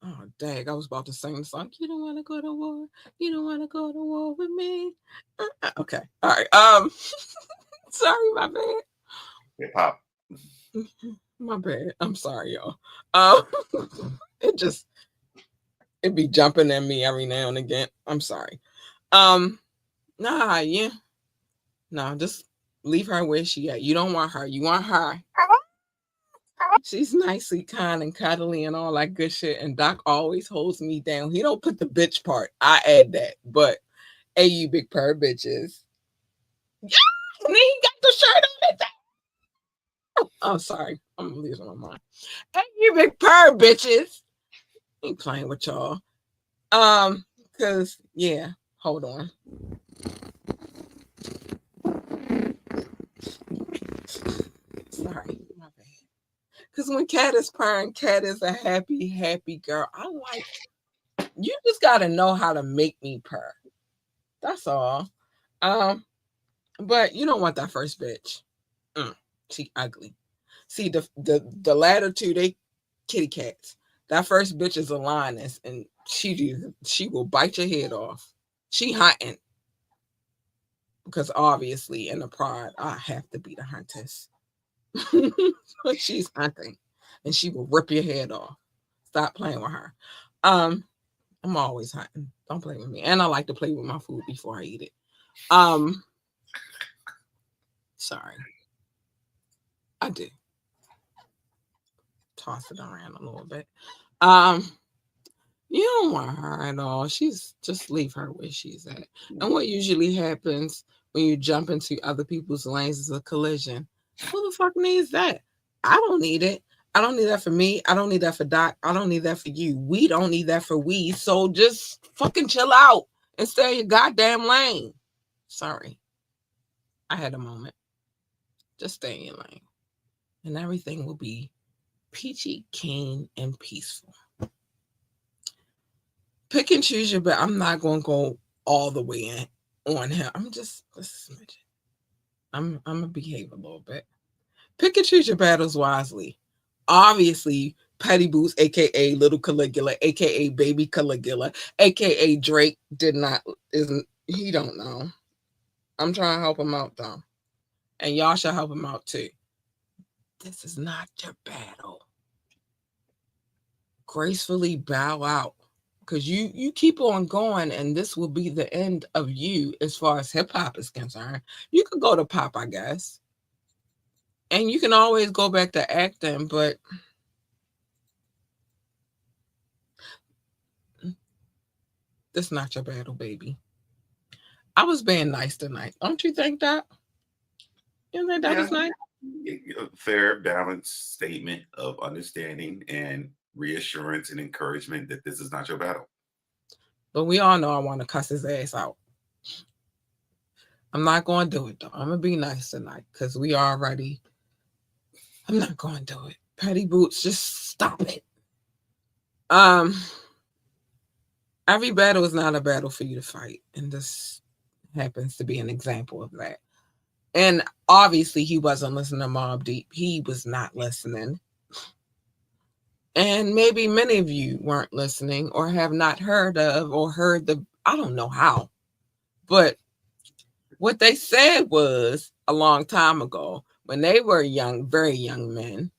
[SPEAKER 1] Oh, dang. I was about to sing the song. You don't want to go to war. You don't want to go to war with me. Okay. All right. Sorry, my bad.
[SPEAKER 3] Hip hop.
[SPEAKER 1] My bad. I'm sorry, y'all. It be jumping at me every now and again. I'm sorry. Just leave her where she at. You don't want her. You want her. She's nicely kind and cuddly and all that good shit. And Doc always holds me down. He don't put the bitch part. I add that. But hey, you big purr bitches. Yeah! And then he got the shirt on it. Oh, sorry. I'm losing my mind. Hey, you big purr bitches. Ain't playing with y'all. Because, yeah, hold on. Sorry, my bad. Because when Cat is purring, Cat is a happy, happy girl. You just got to know how to make me purr. That's all. But you don't want that first bitch. She ugly. See, the latter 2, they kitty cats. That first bitch is a lioness, and she will bite your head off. She hunting. Because obviously in the pride, I have to be the huntess. But she's hunting. And she will rip your head off. Stop playing with her. I'm always hunting. Don't play with me. And I like to play with my food before I eat it. Sorry. I do. Toss it around a little bit. You don't want her at all. She's just leave her where she's at. And what usually happens when you jump into other people's lanes is a collision. Who the fuck needs that? I don't need it. I don't need that for me. I don't need that for Doc. I don't need that for you. We don't need that for we. So just fucking chill out and stay in your goddamn lane. Sorry. I had a moment. Just stay in your lane. And everything will be peachy, keen, and peaceful. Pick and choose your bet. I'm not going to go all the way in on him. I'm just a smidgen. I'm going to behave a little bit. Pick and choose your battles wisely. Obviously, Patty Boots, aka Little Caligula, aka Baby Caligula, aka Drake, he don't know. I'm trying to help him out though. And y'all should help him out too. This is not your battle. Gracefully bow out. Because you keep on going, and this will be the end of you as far as hip-hop is concerned. You could go to pop, I guess. And you can always go back to acting, but this is not your battle, baby. I was being nice tonight. Don't you think that? You think that was nice?
[SPEAKER 3] Fair, balanced statement of understanding and reassurance and encouragement that this is not your battle.
[SPEAKER 1] But we all know I want to cuss his ass out. I'm not going to do it, though. I'm going to be nice tonight because we already... I'm not going to do it. Patty Boots, just stop it. Every battle is not a battle for you to fight. And this happens to be an example of that. And obviously, he wasn't listening to Mobb Deep. He was not listening. And maybe many of you weren't listening or have not heard of or heard I don't know how. But what they said was a long time ago when they were young, very young men.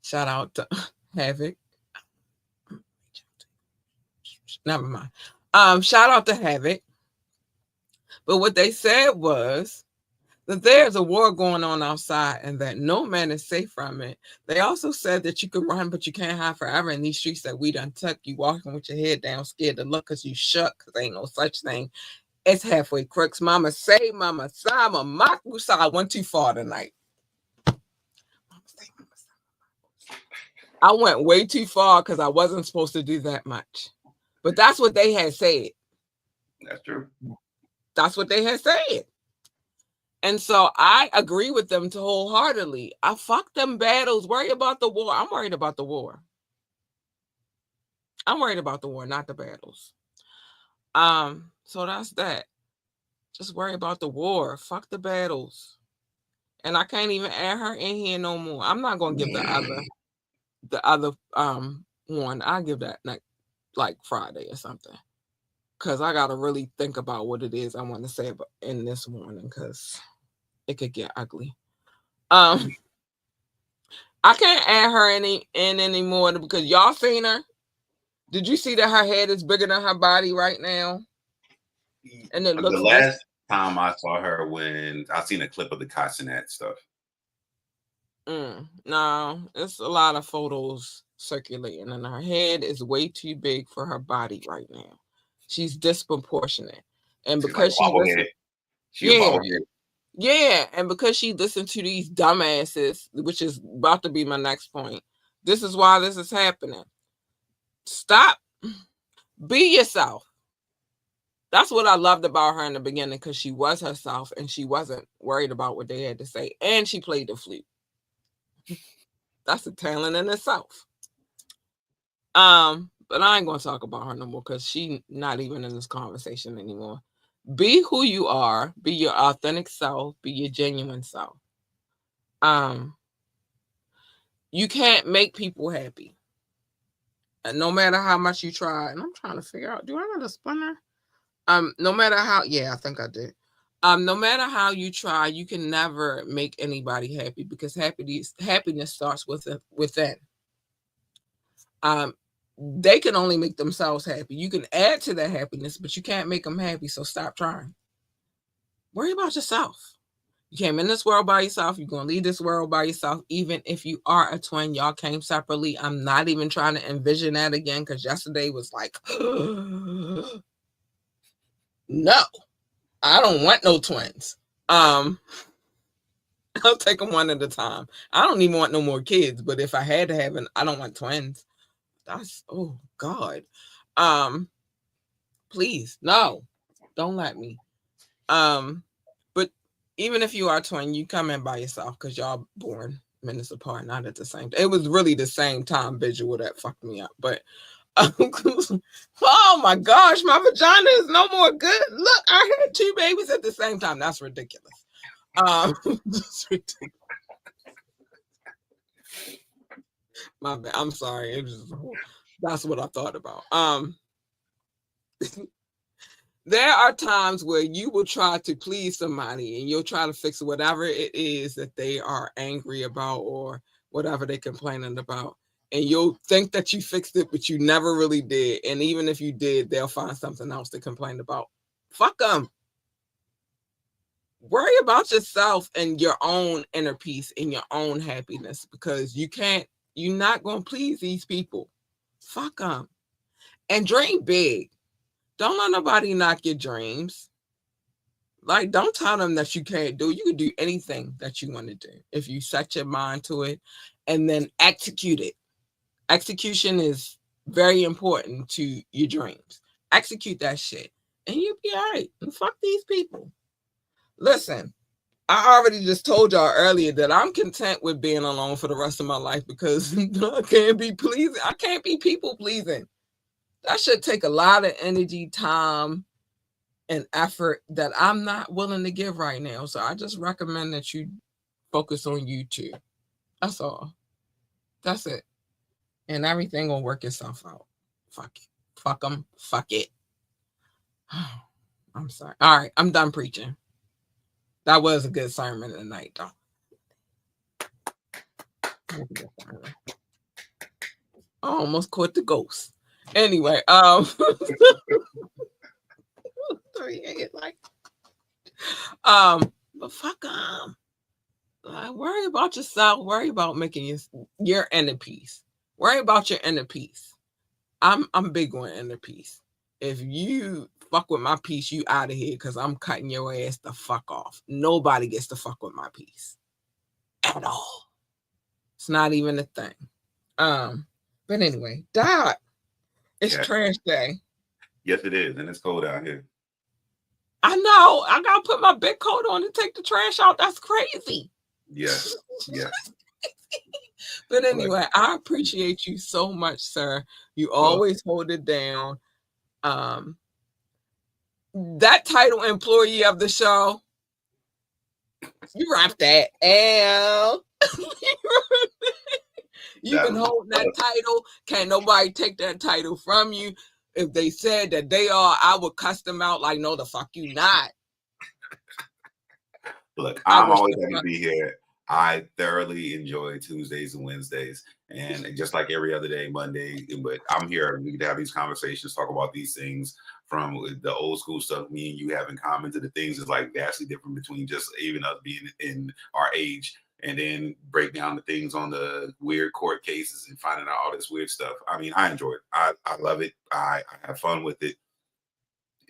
[SPEAKER 1] Shout out to Havoc. Never mind. Shout out to Havoc. But what they said was that there's a war going on outside and that no man is safe from it. They also said that you can run, but you can't hide forever in these streets that we done took. You walking with your head down, scared to look because you shook, because ain't no such thing. It's halfway crooks. Mama say, mama sigh, mama say. I went too far tonight. I went way too far because I wasn't supposed to do that much. But that's what they had said.
[SPEAKER 3] That's true.
[SPEAKER 1] That's what they had said. And so I agree with them wholeheartedly. I fuck them battles. Worry about the war. I'm worried about the war. I'm worried about the war, not the battles. So that's that. Just worry about the war. Fuck the battles. And I can't even add her in here no more. I'm not gonna give the other one. I'll give that like Friday or something. Cause I gotta really think about what it is I want to say in this morning, because it could get ugly. I can't add her in anymore because y'all seen her. Did you see that her head is bigger than her body right now? And it looks
[SPEAKER 3] the last time I saw her when I seen a clip of the Cassinet stuff.
[SPEAKER 1] No, it's a lot of photos circulating, and her head is way too big for her body right now. She's disproportionate, and because yeah, and because she listened to these dumbasses, which is about to be my next point. This is why this is happening. Stop. Be yourself. That's what I loved about her in the beginning, because she was herself and she wasn't worried about what they had to say. And she played the flute. That's a talent in itself. But I ain't going to talk about her no more because she's not even in this conversation anymore. Be who you are. Be your authentic self. Be your genuine self. You can't make people happy. And no matter how much you try, and I'm trying to figure out, do I got a splinter? No matter how, yeah, I think I did. No matter how you try, you can never make anybody happy, because happiness starts within. They can only make themselves happy. You can add to their happiness, but you can't make them happy. So stop trying. Worry about yourself. You came in this world by yourself. You're going to leave this world by yourself. Even if you are a twin, y'all came separately. I'm not even trying to envision that again because yesterday was like, no, I don't want no twins. I'll take them one at a time. I don't even want no more kids, but if I had to have I don't want twins. That's, oh God. Please, no, don't let me. But even if you are twin, you come in by yourself because y'all born minutes apart, not at the same time. It was really the same time visual that fucked me up. But oh my gosh, my vagina is no more good. Look, I had 2 babies at the same time. That's ridiculous. That's ridiculous. My bad. I'm sorry. That's what I thought about. There are times where you will try to please somebody and you'll try to fix whatever it is that they are angry about or whatever they're complaining about. And you'll think that you fixed it, but you never really did. And even if you did, they'll find something else to complain about. Fuck them. Worry about yourself and your own inner peace and your own happiness because you're not going to please these people. Fuck them. And dream big. Don't let nobody knock your dreams. Like, don't tell them that you can't do. You can do anything that you want to do if you set your mind to it and then execute it. Execution is very important to your dreams. Execute that shit and you'll be all right. And fuck these people. Listen, I already just told y'all earlier that I'm content with being alone for the rest of my life because I can't be pleasing. I can't be people pleasing. That should take a lot of energy, time, and effort that I'm not willing to give right now. So I just recommend that you focus on you too. That's all. That's it. And everything will work itself out. Fuck it. Fuck them. Fuck it. I'm sorry. All right. I'm done preaching. That was a good sermon tonight, though. I almost caught the ghost. Anyway, but fuck worry about yourself. Worry about making your inner peace. Worry about your inner peace. I'm big on inner peace. If you fuck with my peace, you out of here because I'm cutting your ass the fuck off. Nobody gets to fuck with my peace at all. It's not even a thing. But anyway, Doc, it's trash day.
[SPEAKER 3] Yes, it is, and it's cold out here.
[SPEAKER 1] I know. I gotta put my big coat on to take the trash out. That's crazy.
[SPEAKER 3] Yes. Yeah.
[SPEAKER 1] But anyway, I appreciate you so much, sir. You always hold it down. That title, employee of the show, you wrap that. You've been holding that title. Can't nobody take that title from you. If they said that they are, I would cuss them out like, no, the fuck you not.
[SPEAKER 3] Look, I'm always happy to be here. I thoroughly enjoy Tuesdays and Wednesdays, and just like every other day, Monday. But I'm here. We can have these conversations, talk about these things from the old school stuff me and you have in common to the things that's like vastly different between just even us being in our age, and then break down the things on the weird court cases and finding out all this weird stuff. I mean, I enjoy it. I love it. I have fun with it.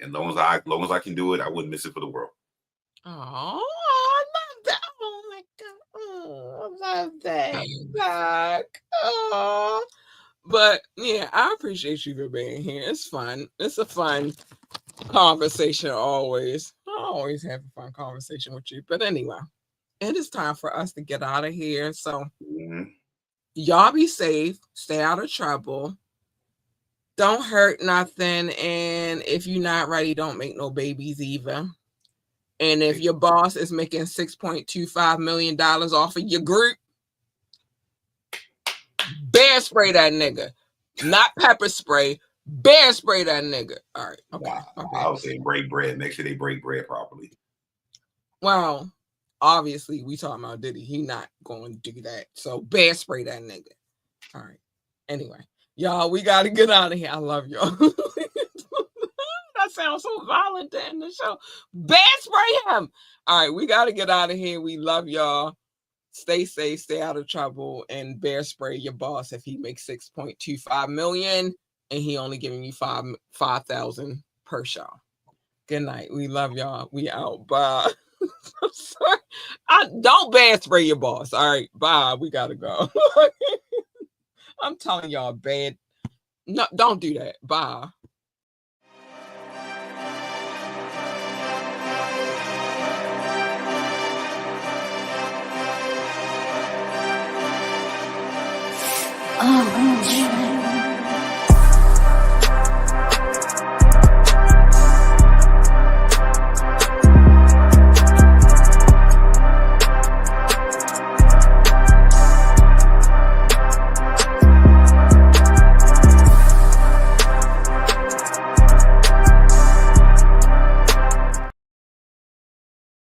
[SPEAKER 3] And long as I can do it, I wouldn't miss it for the world.
[SPEAKER 1] Oh, I love that. Oh my God. Oh, I love that. Doc. Oh. But yeah, I appreciate you for being here. It's fun. It's a fun conversation always. I always have a fun conversation with you. But anyway, it is time for us to get out of here. So y'all be safe. Stay out of trouble. Don't hurt nothing. And if you're not ready, don't make no babies either. And if your boss is making $6.25 million off of your group, bear spray that nigga. Not pepper spray. Bear spray that nigga. All right. Okay.
[SPEAKER 3] I would say break bread. Make sure they break bread properly.
[SPEAKER 1] Well, obviously, we talking about Diddy. He not going to do that. So bear spray that nigga. All right. Anyway, y'all, we got to get out of here. I love y'all. That's sound so violent to end the show. Bear spray him. All right, we got to get out of here. We love y'all. Stay safe, stay out of trouble, and bear spray your boss if he makes $6.25 million and he only giving you 5,000 per show. Good night. We love y'all. We out. Bye. I'm sorry. Don't bear spray your boss. All right. Bye. We gotta go. I'm telling y'all, bad. No, don't do that. Bye.
[SPEAKER 4] Oh.